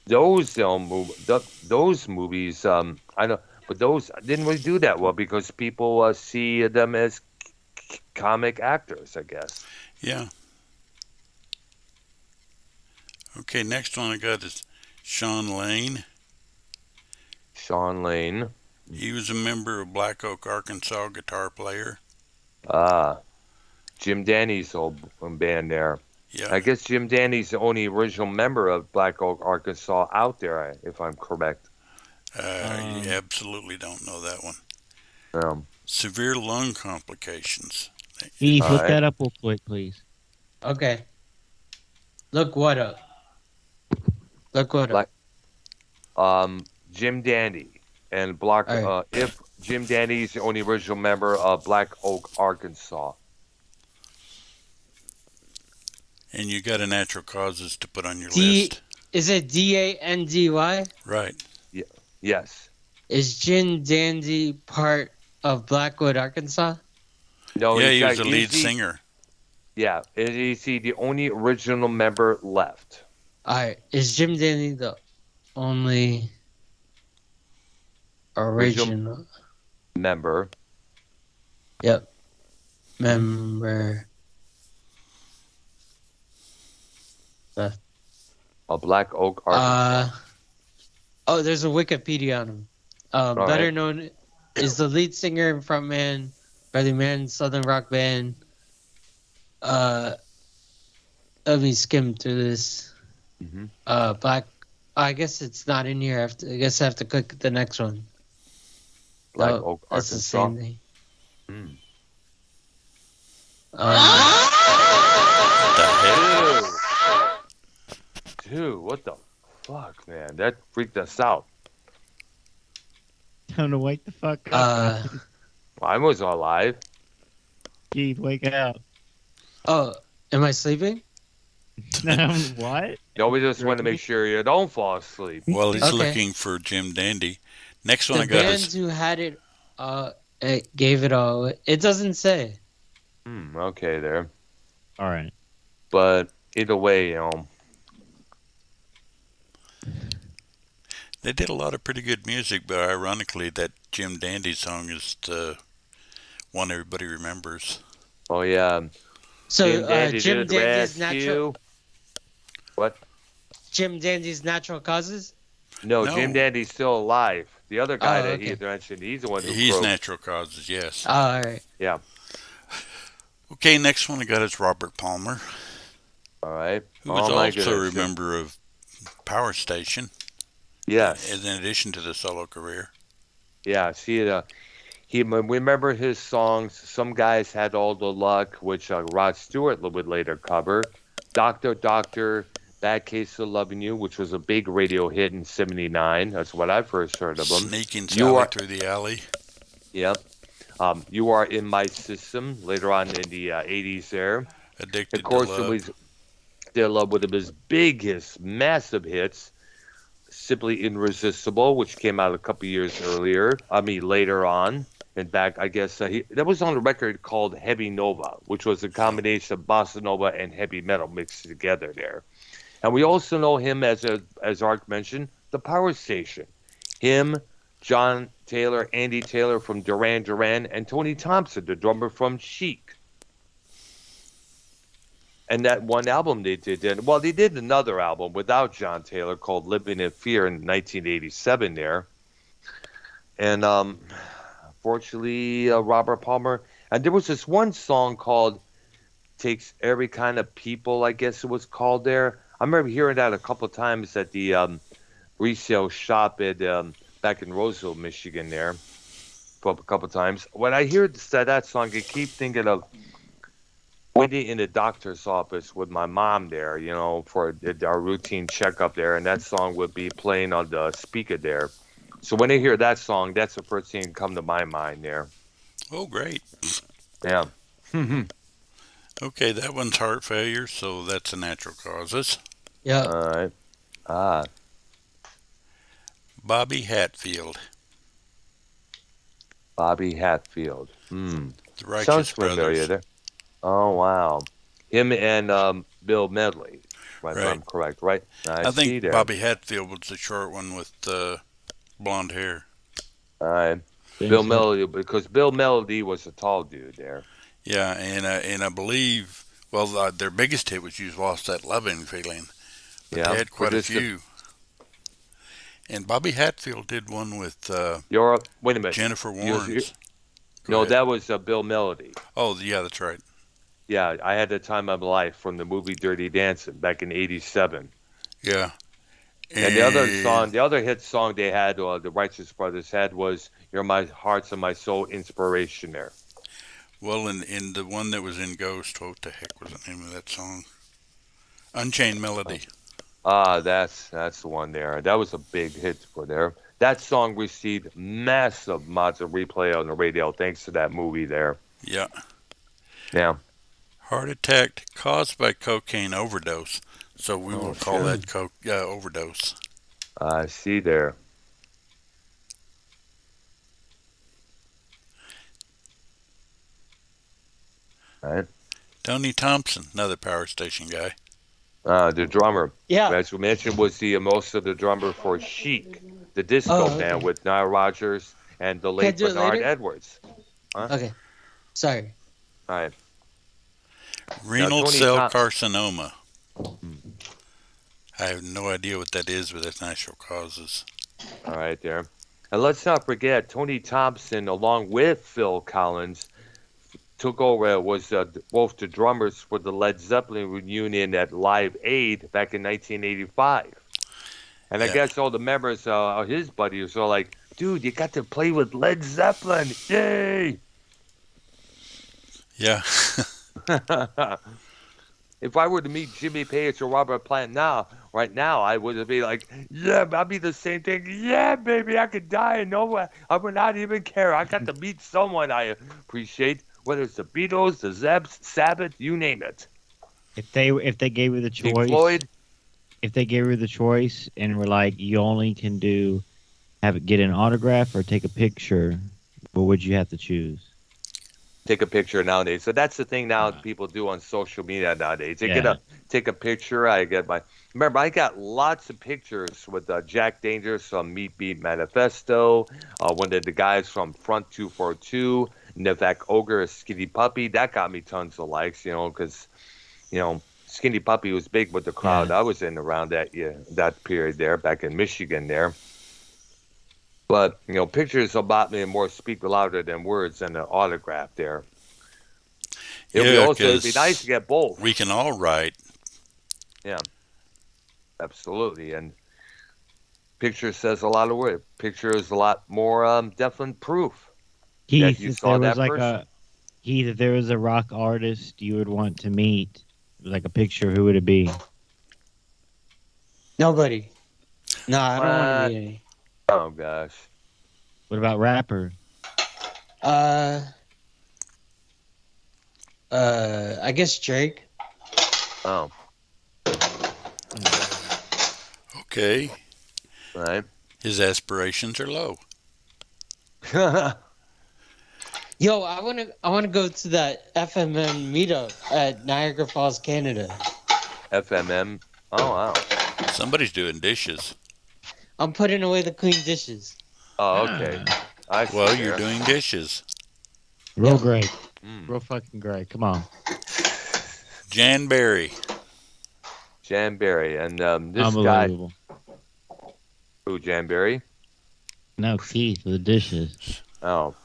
those movies, I know, but those didn't really do that well because people see them as comic actors, I guess. Yeah. Okay, next one I got is Sean Lane. Sean Lane. He was a member of Black Oak, Arkansas, guitar player. Jim Danny's old band there. Yeah. I guess Jim Danny's the only original member of Black Oak, Arkansas out there, if I'm correct. You absolutely don't know that one. Severe lung complications. Steve, look right. that up real quick, please. Okay. Look what up. Jim Dandy and if Jim Dandy's the only original member of Black Oak, Arkansas. And you got a natural causes to put on your list. Is it Dandy? Right. Yes. Is Jim Dandy part of Blackwood, Arkansas? No. Yeah, he was the lead singer. Yeah, is he the only original member left? All right. Is Jim Dandy the only original member? Yep. Member left. Of Black Oak, Arkansas. There's a Wikipedia on him. Better known is the lead singer and frontman, Brother Man, Southern rock band. Let me skim through this. Black. I guess it's not in here. I guess I have to click the next one. Black Oak, Arkansas. That's the same thing. What the hell? Dude, what the fuck, man? That freaked us out. Time to wake the fuck up. I was alive. Steve, wake up. Oh, am I sleeping? What? No, we just want to make sure you don't fall asleep. Well, he's Okay. looking for Jim Dandy. Next one The I got band is who had it, it gave it all. It doesn't say. Okay, there. All right. But either way, they did a lot of pretty good music, but ironically, that Jim Dandy song is the one everybody remembers. Oh yeah. So Dandy Jim did Dandy's rescue. natural. What? Jim Dandy's natural causes. No, No. Jim Dandy's still alive. The other guy that he okay. mentioned, he's the one who He's croaked. natural causes, yes. Oh, all right. Yeah. Okay, next one I got is Robert Palmer, All right. who was Oh, my also a goodness. member of Power Station, Yes. in addition to the solo career. Yeah. See, he remember his songs. Some guys had all the luck, which Rod Stewart would later cover. Doctor, Bad Case of Loving You, which was a big radio hit in '79. That's what I first heard of them. Sneaking You Sally Are, Through the Alley. yep. You Are in My System later on in the '80s there. Of Addicted to course, it Love. was Still Love with his biggest, massive hits. Simply Irresistible, which came out a couple years earlier. Later on. In fact, I guess that was on a record called Heavy Nova, which was a combination of bossa nova and heavy metal mixed together there. And we also know him as Art mentioned, the Power Station. Him, John Taylor, Andy Taylor from Duran Duran, and Tony Thompson, the drummer from Chic. And that one album they did, they did another album without John Taylor called Living in Fear in 1987 there. And fortunately, Robert Palmer. And there was this one song called Takes Every Kind of People, I guess it was called there. I remember hearing that a couple of times at the resale shop at back in Roseville, Michigan there. A couple of times. When I hear that song, I keep thinking of waiting in the doctor's office with my mom there, for our routine checkup there, and that song would be playing on the speaker there. So when I hear that song, that's the first thing that come to my mind there. Oh, great. Yeah. Okay, that one's heart failure, so that's a natural causes. Yeah. All right. Bobby Hatfield. Bobby Hatfield. The Righteous Sounds familiar Brothers. there. Oh, wow. Him and Bill Medley, if Right. I'm correct, right? I see think there. Bobby Hatfield was the short one with blonde hair. All right. Think Bill so. Melody, because Bill Melody was a tall dude there. Yeah, and I believe, their biggest hit was "You've Lost That Loving Feeling." But Yeah. they had quite a But this- few. And Bobby Hatfield did one with Wait a minute. Jennifer You- Warnes. Go No, ahead. that was Bill Melody. Oh, yeah, that's right. Yeah, I had the time of my life from the movie Dirty Dancing back in '87. Yeah. And the other hit song they had, the Righteous Brothers had, was "You're My Hearts and My Soul" inspiration there. Well, in the one that was in Ghost, what the heck was the name of that song? Unchained Melody. That's the one there. That was a big hit for there. That song received massive amounts of replay on the radio thanks to that movie there. Yeah. Yeah. Heart attack caused by cocaine overdose. So we will call that overdose. I see there. Right. Tony Thompson, another power station guy. The drummer, Yeah. as we mentioned, was most of the drummer for Chic, the disco band with Nile Rodgers and the late do it Bernard later? Edwards. Okay. Sorry. All right. Renal Tony cell Thom- carcinoma. I have no idea what that is, but that's natural causes. All right there. And let's not forget, Tony Thompson, along with Phil Collins, took over, was both the drummers for the Led Zeppelin reunion at Live Aid back in 1985. And I Yeah. guess all the members, his buddies, are like, dude, you got to play with Led Zeppelin. Yay! Yeah. If I were to meet Jimmy Page or Robert Plant right now, I would be like, yeah, I'd be the same thing. Yeah, baby, I could die and I would not even care. I got to meet someone I appreciate, whether it's the Beatles, the Zebs, Sabbath, you name it. If they gave you the Pink choice, Floyd. if they gave you the choice and were like, you only can get an autograph or take a picture, what would you have to choose? Take a picture nowadays. So that's the thing now people do on social media nowadays. They Yeah. take a picture. Remember, I got lots of pictures with Jack Dangers from Meat Beat Manifesto, one of the guys from Front 242, Nevak Ogre, Skinny Puppy. That got me tons of likes, because, Skinny Puppy was big with the crowd. Yeah. I was in around that period there, back in Michigan there. But, pictures about me more speak louder than words than an autograph there. It'd be 'cause nice to get both. we can all write. Yeah, absolutely. And picture says a lot of words. Picture is a lot more definite proof. Keith, you if saw there was that like person? Keith, if there was a rock artist you would want to meet, like a picture, who would it be? Nobody. No, I don't want to be any. Oh gosh. What about rapper? I guess Drake. Oh, Okay. right. His aspirations are low. Yo, I wanna go to that FMM meetup at Niagara Falls, Canada. FMM. Oh wow. Somebody's doing dishes. I'm putting away the clean dishes. Oh okay. I see Well, there. you're doing dishes. Real Yeah. great. Mm. Real fucking great. Come on. Jan Berry. Janberry and this guy. Unbelievable. Who Janberry? No, Keith with the dishes. Oh,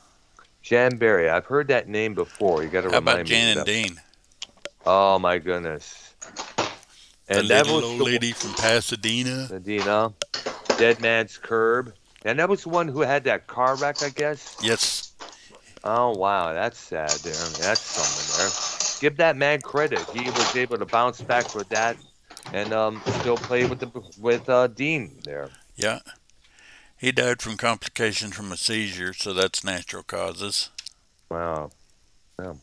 Janberry. I've heard that name before. You got to How remind about me. Jan of and that. Dean? Oh my goodness. The And that little was old the lady from Pasadena. Medina, Dead Man's Curb, and that was the one who had that car wreck, I guess. Yes. Oh wow, that's sad. There, that's something there. Give that man credit. He was able to bounce back with that, and still play with Dean there. Yeah. He died from complications from a seizure, so that's natural causes. Wow. Yeah.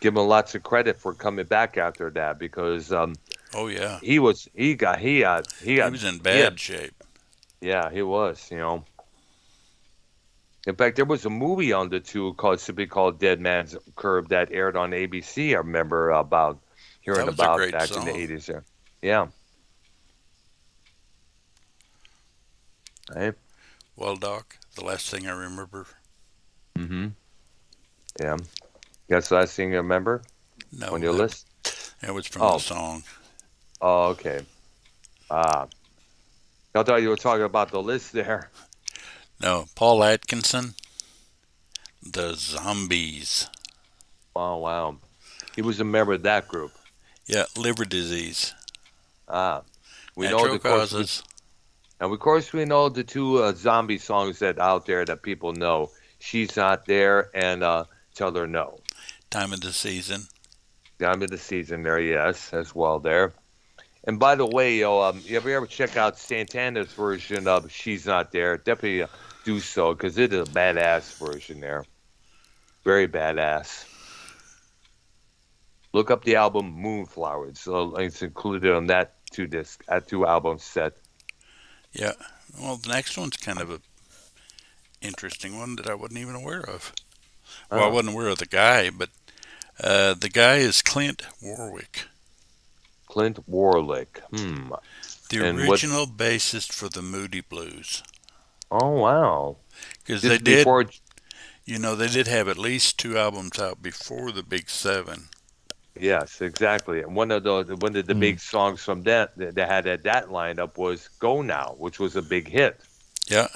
Give him lots of credit for coming back after that because Oh yeah. he was He was in bad shape. Yeah, he was. You know. In fact, there was a movie on the two simply called Dead Man's Curb that aired on ABC. I remember about hearing That was a about great back song. in the 80s there. Yeah. Right. Well, Doc, the last thing I remember. Mm-hmm. Yeah. That's the last thing you remember No, on your that, list? that was from Oh. the song. Oh, okay. I thought you were talking about the list there. No, Paul Atkinson. The Zombies. Oh, wow. He was a member of that group. Yeah, liver disease. We know Natural the course. causes. And of course, we know the two zombie songs that out there that people know. She's Not There and Tell Her No. Time of the season. Time of the season there, yes, as well there. And by the way, you ever check out Santana's version of She's Not There? Definitely do so because it is a badass version there. Very badass. Look up the album Moonflower. It's included on that two album set. Yeah. Well, the next one's kind of a interesting one that I wasn't even aware of. Well, I Oh. wasn't aware of the guy, but the guy is Clint Warwick, Clint Warwick. the And original bassist for the Moody Blues. Oh, wow. Because This they is did, before. they did have at least 2 albums out before the Big 7. Yes, exactly. And one of the big songs from that had that lineup was "Go Now," which was a big hit. Yeah.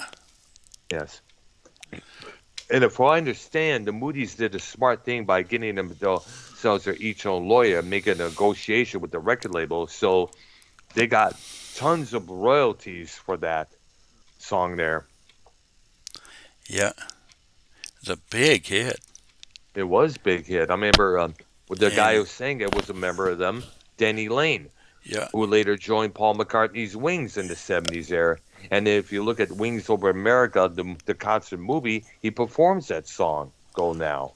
Yes. And if I understand, the Moody's did a smart thing by getting themselves their each own lawyer, making a negotiation with the record label, so they got tons of royalties for that song there. Yeah. It's a big hit. It was a big hit. I remember with the guy And- who sang it was a member of them, Denny Lane, Yeah. who later joined Paul McCartney's Wings in the 70s era. And if you look at Wings Over America, the concert movie, he performs that song, Go Now.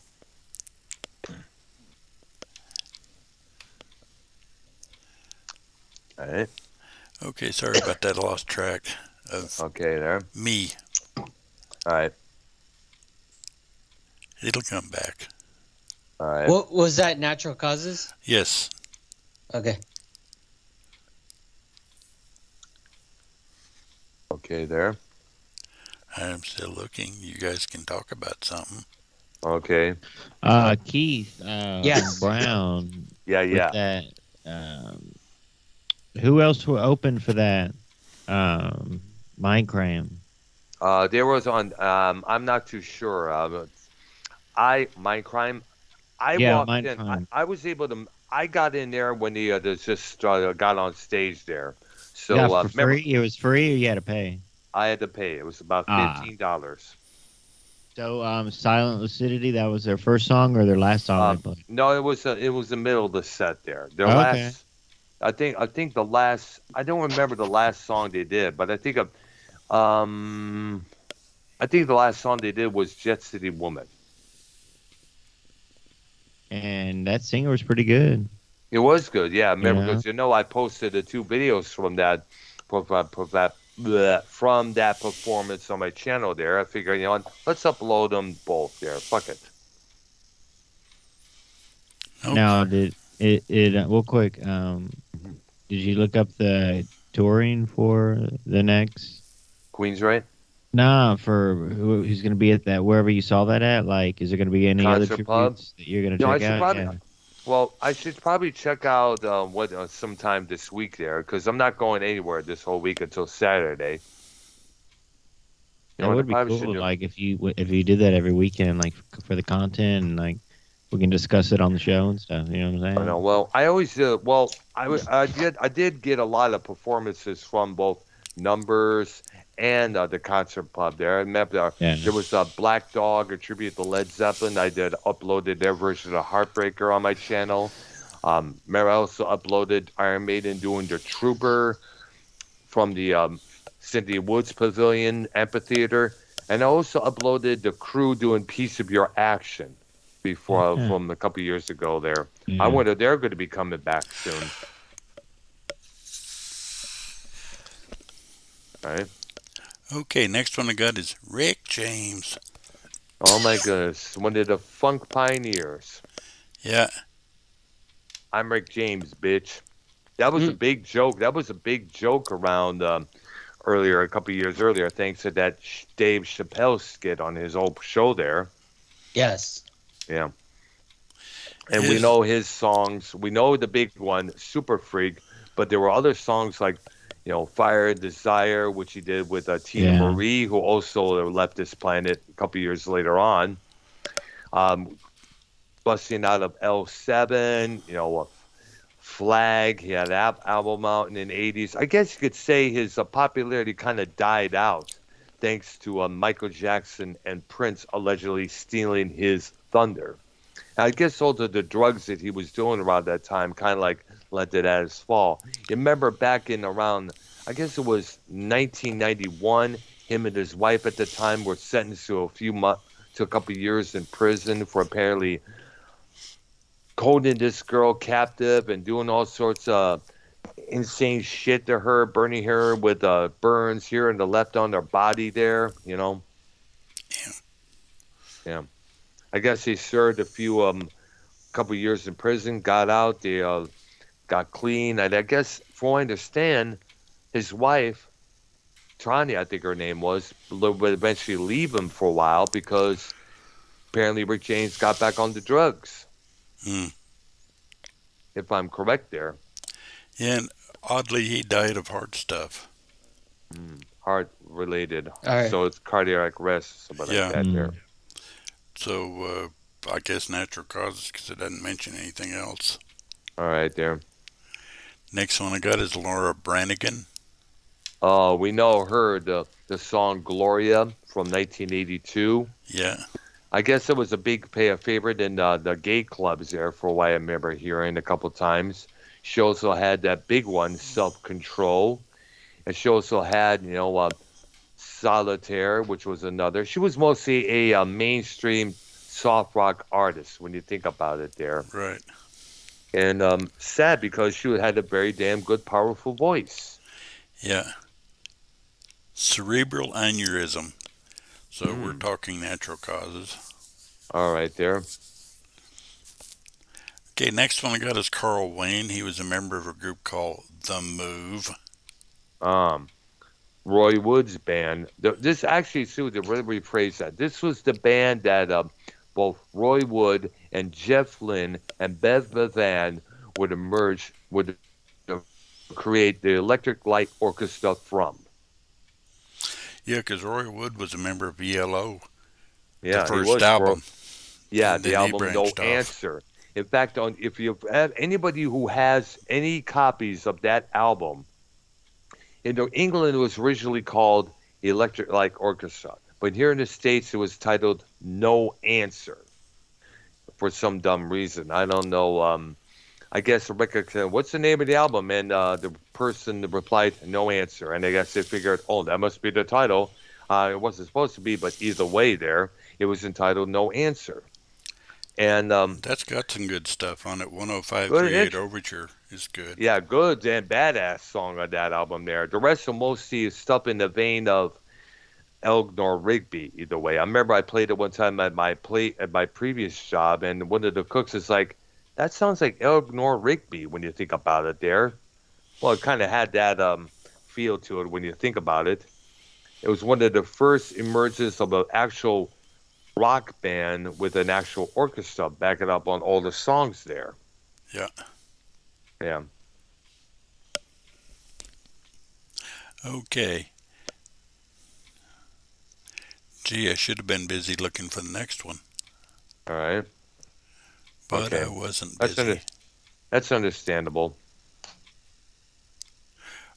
All right. Okay, sorry about that. I lost track of Okay, there. me. All right. It'll come back. All right. What was that? Natural causes? Yes. Okay. Okay, there. I'm still looking. You guys can talk about something. Okay. Keith. Yes. Brown. Yeah, with yeah. That. Who else were open for that? Minecraft. There was on. I'm not too sure. Mindcrime. I Yeah, walked in. Mindcrime. I was able to. I got in there when the just got on stage there. So Yeah, for remember, free. It was free, or you had to pay. I had to pay. It was about $15. So, Silent Lucidity. That was their first song or their last song they played. No, it was the middle of the set there. Their Okay. I think the last, I don't remember the last song they did, but um I think the last song they did was Jet City Woman. And that singer was pretty good. It was good, yeah. I You remember know? because I posted the two videos from that performance on my channel there. I figured, let's upload them both there. Fuck it. Nope. Now, did it real quick? Did you look up the touring for the next? Queens, right? Nah, for who's going to be at that wherever you saw that at? Like, is there going to be any other Concert pub? tributes that you're going to No, I check should out? probably. Yeah. Well, I should probably check out sometime this week there because I'm not going anywhere this whole week until Saturday. That what I would be probably should cool. do? Like if you did that every weekend, like for the content, and like we can discuss it on the show and stuff. You know what I'm saying? I know. Well, I always do. Well, I did get a lot of performances from both Numbers and the concert pub there. I remember there was a Black Dog, a tribute to Led Zeppelin. I did uploaded their version of Heartbreaker on my channel. Remember I also uploaded Iron Maiden doing the Trooper from the Cynthia Woods Pavilion Amphitheater, and I also uploaded the Crew doing Piece of Your Action before from a couple years ago there. Yeah. I wonder if they're going to be coming back soon. All right. Okay, next one I got is Rick James. Oh my goodness, one of the funk pioneers. Yeah. I'm Rick James, bitch. That was a big joke. That was a big joke around earlier, a couple years earlier, thanks to that Dave Chappelle skit on his old show there. Yes. Yeah. And we know his songs. We know the big one, Super Freak, but there were other songs like, Fire and Desire, which he did with Tina Marie, who also left this planet a couple years later on. Busting Out of L7, Flag. He had an album out in the 80s. I guess you could say his popularity kind of died out thanks to Michael Jackson and Prince allegedly stealing his thunder. I guess all the drugs that he was doing around that time kind of like led to that as fall. You remember back in around, I guess it was 1991, him and his wife at the time were sentenced to a couple years in prison for apparently holding this girl captive and doing all sorts of insane shit to her, burning her with burns here and the left on her body there, Yeah. I guess he served a couple years in prison, got out, they got clean. And I guess, from what I understand, his wife, Tanya, I think her name was, would eventually leave him for a while because apparently Rick James got back on the drugs. If I'm correct there. And oddly, he died of heart stuff. Heart related. Right. So it's cardiac arrest, something like that there. So I guess natural causes because it doesn't mention anything else. All right there. Next one I got is Laura Branigan. Oh, we know her, the song Gloria from 1982. Yeah. I guess it was a big favorite in the gay clubs there for what I remember hearing a couple times. She also had that big one, Self-Control. And she also had, Solitaire, which was another. She was mostly a mainstream soft rock artist when you think about it there. Right. And sad because she had a very damn good, powerful voice. Yeah. Cerebral aneurysm. So we're talking natural causes. All right there. Okay, next one I got is Carl Wayne. He was a member of a group called The Move. Roy Wood's band. This actually, Sue, to really rephrase that, this was the band that both Roy Wood and Jeff Lynne and Bev Bevan would create the Electric Light Orchestra from. Yeah, because Roy Wood was a member of ELO. Yeah, the first album. The album No Answer. In fact, if you have anybody who has any copies of that album, in England it was originally called Electric Light Orchestra, but here in the States it was titled No Answer for some dumb reason. I don't know I guess the record said, "What's the name of the album?" And the person replied, "No answer." And I guess they figured, "Oh, that must be the title." It wasn't supposed to be, but either way, there it was entitled "No Answer." And That's got some good stuff on it. good, 10538 Overture is good. yeah, good and badass song on that album there. The rest of mostly is stuff in the vein of Eleanor Rigby. Either way, I remember I played it one time at my previous job, and one of the cooks is like, "That sounds like Eleanor Rigby when you think about it." There, well, it kind of had that feel to it when you think about it. It was one of the first emergence of an actual rock band with an actual orchestra backing up on all the songs there. Yeah. Yeah. Okay. Gee, I should have been busy looking for the next one, All right. but Okay. I wasn't That's busy. That's understandable.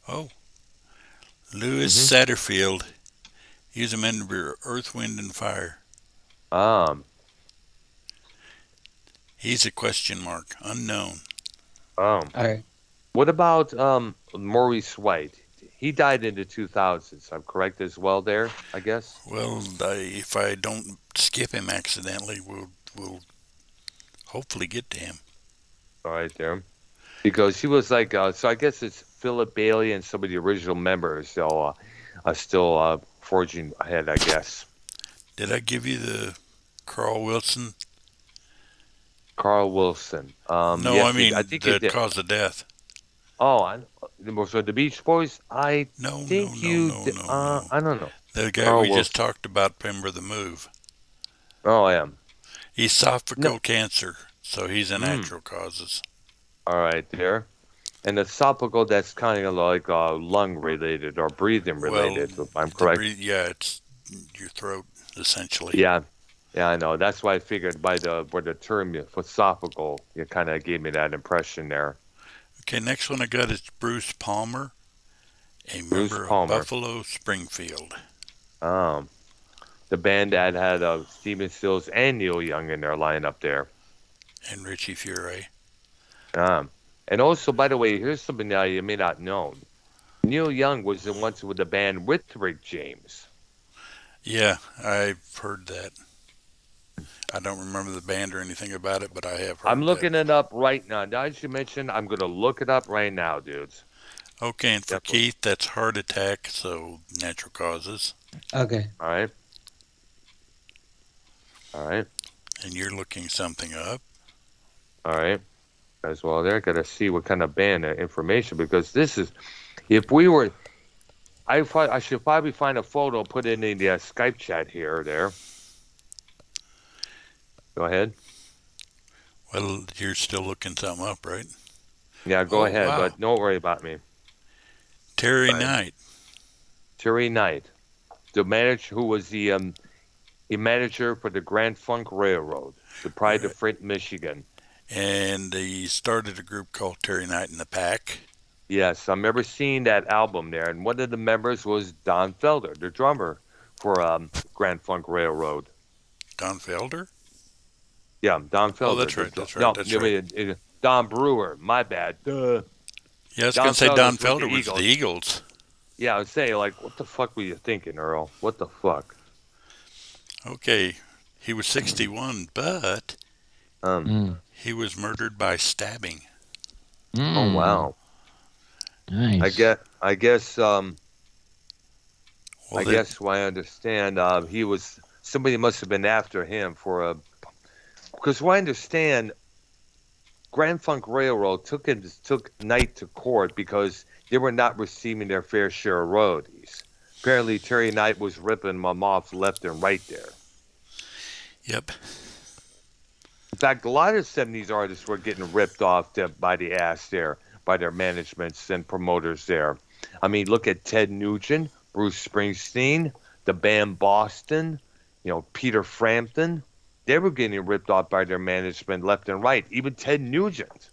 Oh, Louis Mhm. Satterfield. He's a member of Earth, Wind, and Fire. Um. He's a question mark, unknown. Um. All right. What about Maurice White? He died in the 2000s. I'm correct as well there, I guess. Well, if I don't skip him accidentally, we'll hopefully get to him. All right there. Because he was like, so I guess it's Philip Bailey and some of the original members. So are still forging ahead, I guess. Did I give you the Carl Wilson? Carl Wilson. No, Yes, I mean I think you the did. cause of death. Oh, so the Beach Boys. I No, think no, you. no, Did, no, no. I don't know. The guy Carl we just Wilson. talked about, remember the move. Oh, I am. Esophageal No. cancer, so he's in Mm. natural causes. All right, there. And the esophageal, that's kind of like lung related or breathing related, if I'm correct. Yeah, it's your throat essentially. Yeah, yeah, I know. That's why I figured by the term esophageal, it kind of gave me that impression there. Okay, next one I got is Bruce Palmer, a Bruce member of Palmer, Buffalo Springfield. um, the band that had Stephen Stills and Neil Young in their lineup there. And Richie Furay. And also, by the way, here's something that you may not know. Neil Young was the one with the band with Rick James. Yeah, I've heard that. I don't remember the band or anything about it, but I have heard I'm looking that. it up right now. Now, as you mentioned, I'm going to look it up right now, dudes. Okay, and for Definitely. Keith, that's heart attack, so natural causes. Okay. All right. All right. And you're looking something up. All right. As well, there, got to see what kind of band information, because this is, if we were, I should probably find a photo, put it in the Skype chat here or there. Go ahead. Well, you're still looking something up, right? Yeah, go Oh, ahead, wow. but don't worry about me. Terry Right. Knight. Terry Knight, the manager who was the manager for the Grand Funk Railroad, the Pride of Flint, Michigan. And he started a group called Terry Knight and the Pack. Yes, I remember seeing that album there, and one of the members was Don Felder, the drummer for Grand Funk Railroad. Don Felder? Yeah, Don Felder. Oh, that's right, that's right, No, that's you mean, Don Brewer. My bad. Duh. Yeah, I was Don going to say Felder's Don with the Felder was Eagles. the Eagles. Yeah, I was saying, like, what the fuck were you thinking, Earl? What the fuck? Okay, he was 61, but he was murdered by stabbing. Oh wow. Nice. I guess Well, I guess what I understand, he was, somebody must have been after him for because what I understand, Grand Funk Railroad took Knight to court because they were not receiving their fair share of royalties. Apparently, Terry Knight was ripping them off left and right there. Yep. In fact, a lot of 70s artists were getting ripped off by the ass there, by their managements and promoters there. I mean, look at Ted Nugent, Bruce Springsteen, the band Boston, Peter Frampton. They were getting ripped off by their management left and right. Even Ted Nugent.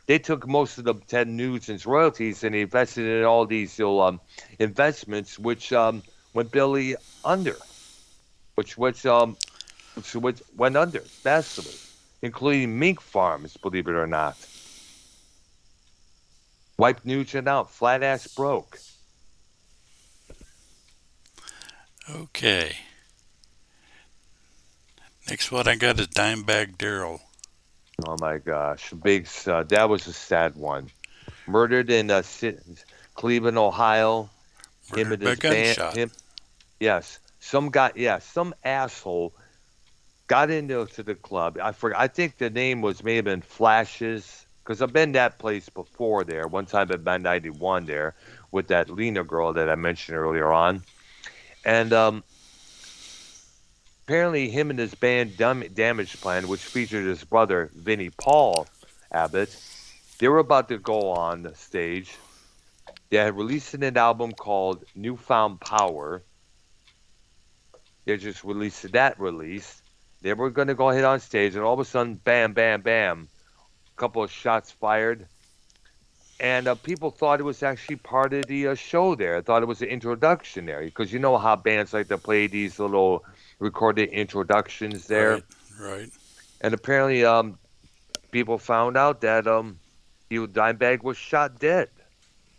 They took most of the Ted Nugent's royalties and invested in all these investments, which went belly under, which went under massively, including mink farms, believe it or not. Wiped Nugent out, flat ass broke. Okay. Next one I got is Dimebag Darrell. Oh my gosh, that was a sad one. Murdered in Cleveland, Ohio. Him Murdered and by his band. gunshot. Yes, some guy. Yeah, some asshole got into the club. I forgot. I think the name may have been Flashes, because I've been that place before. There one time at Band 91 there with that Lena girl that I mentioned earlier on, and apparently him and his band Damage Plan, which featured his brother Vinnie Paul Abbott, they were about to go on the stage. They had released an album called Newfound Power. They just released that release. They were going to go ahead on stage, and all of a sudden, bam, bam, bam, a couple of shots fired. And people thought it was actually part of the show there. I thought it was an introduction there, because you know how bands like to play these little recorded introductions there. Right. And apparently, people found out that Dimebag was shot dead.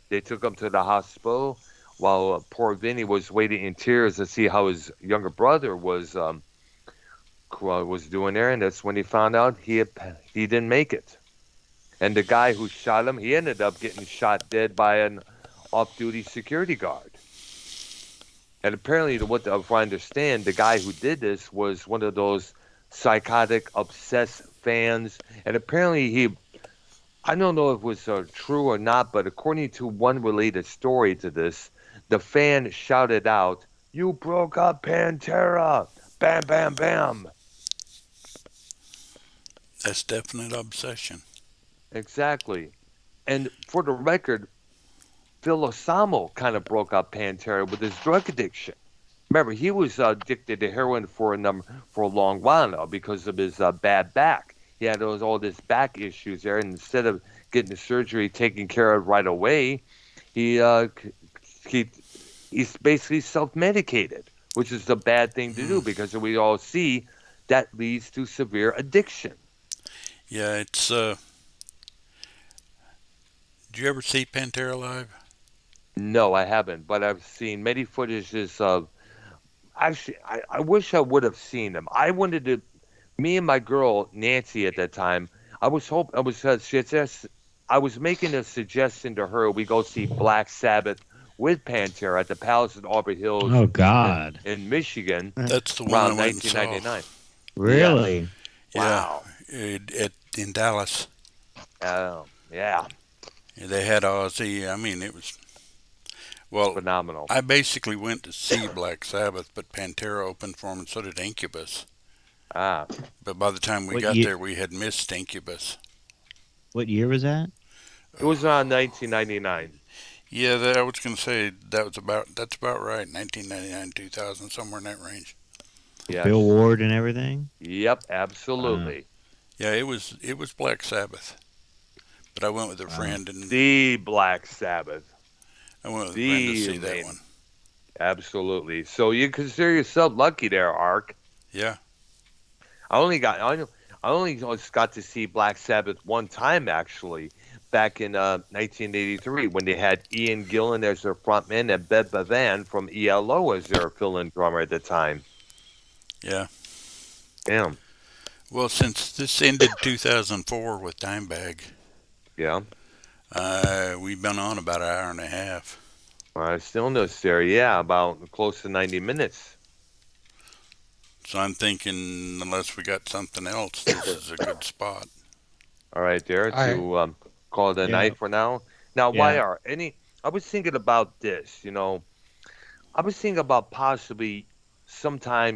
They took him to the hospital while poor Vinny was waiting in tears to see how his younger brother was doing there, and that's when he found out he didn't make it. And the guy who shot him, he ended up getting shot dead by an off-duty security guard. And apparently, if I understand, the guy who did this was one of those psychotic, obsessed fans, and apparently I don't know if it was true or not, but according to one related story to this, the fan shouted out, "You broke up Pantera! Bam, bam, bam!" That's definite obsession. Exactly. And for the record, Phil Osamo kind of broke up Pantera with his drug addiction. Remember, he was addicted to heroin for a long while now because of his bad back. He had all this back issues there, and instead of getting the surgery taken care of right away, he's basically self-medicated, which is a bad thing to do because we all see that leads to severe addiction. Yeah, it's. Did you ever see Pantera live? No, I haven't, but I've seen many footages of. Actually, I wish I would have seen them. I wanted to. Me and my girl Nancy at that time, I was making a suggestion to her we go see Black Sabbath with Pantera at the Palace at Auburn Hills. Oh God! In Michigan. That's the one around I went 1999. Really? Yeah. Wow. In Dallas. Oh, yeah. They had Ozzy. I mean, it was. Well, Phenomenal. I basically went to see Black Sabbath, but Pantera opened for them, and so did Incubus. Ah. But by the time we got there, we had missed Incubus. What year was that? It was around 1999. Yeah, I was going to say that's about right. 1999, 2000, somewhere in that range. Yeah. Bill Ward and everything. Yep, absolutely. Yeah, it was Black Sabbath, but I went with a friend and the Black Sabbath. I went with a friend to see that one. Absolutely. So you consider yourself lucky there, Ark. Yeah. I only got to see Black Sabbath one time actually, back in 1983 when they had Ian Gillan as their frontman and Bed Bavan from ELO as their fill-in drummer at the time. Yeah. Damn. Well, since this ended 2004 with Dimebag, yeah, we've been on about an hour and a half. Stillness there, yeah, about close to 90 minutes. So I'm thinking, unless we got something else, this is a good spot. All right, there to call it a night for now. Now, YR, I was thinking about this, I was thinking about possibly sometime,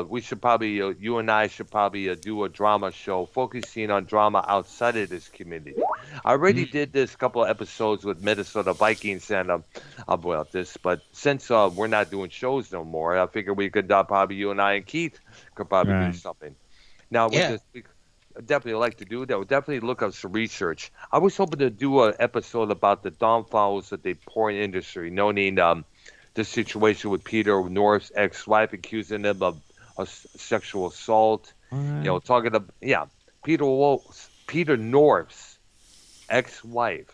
we should probably, you and I should probably do a drama show focusing on drama outside of this community. I already did this couple of episodes with Minnesota Vikings and about this, but since we're not doing shows no more, I figured we could probably, you and I and Keith could probably do something. Now, with this, we definitely like to do that. We'll definitely look up some research. I was hoping to do an episode about the downfalls of the porn industry, knowing the situation with Peter North's ex-wife, accusing him of sexual assault. Talking about Peter North's ex-wife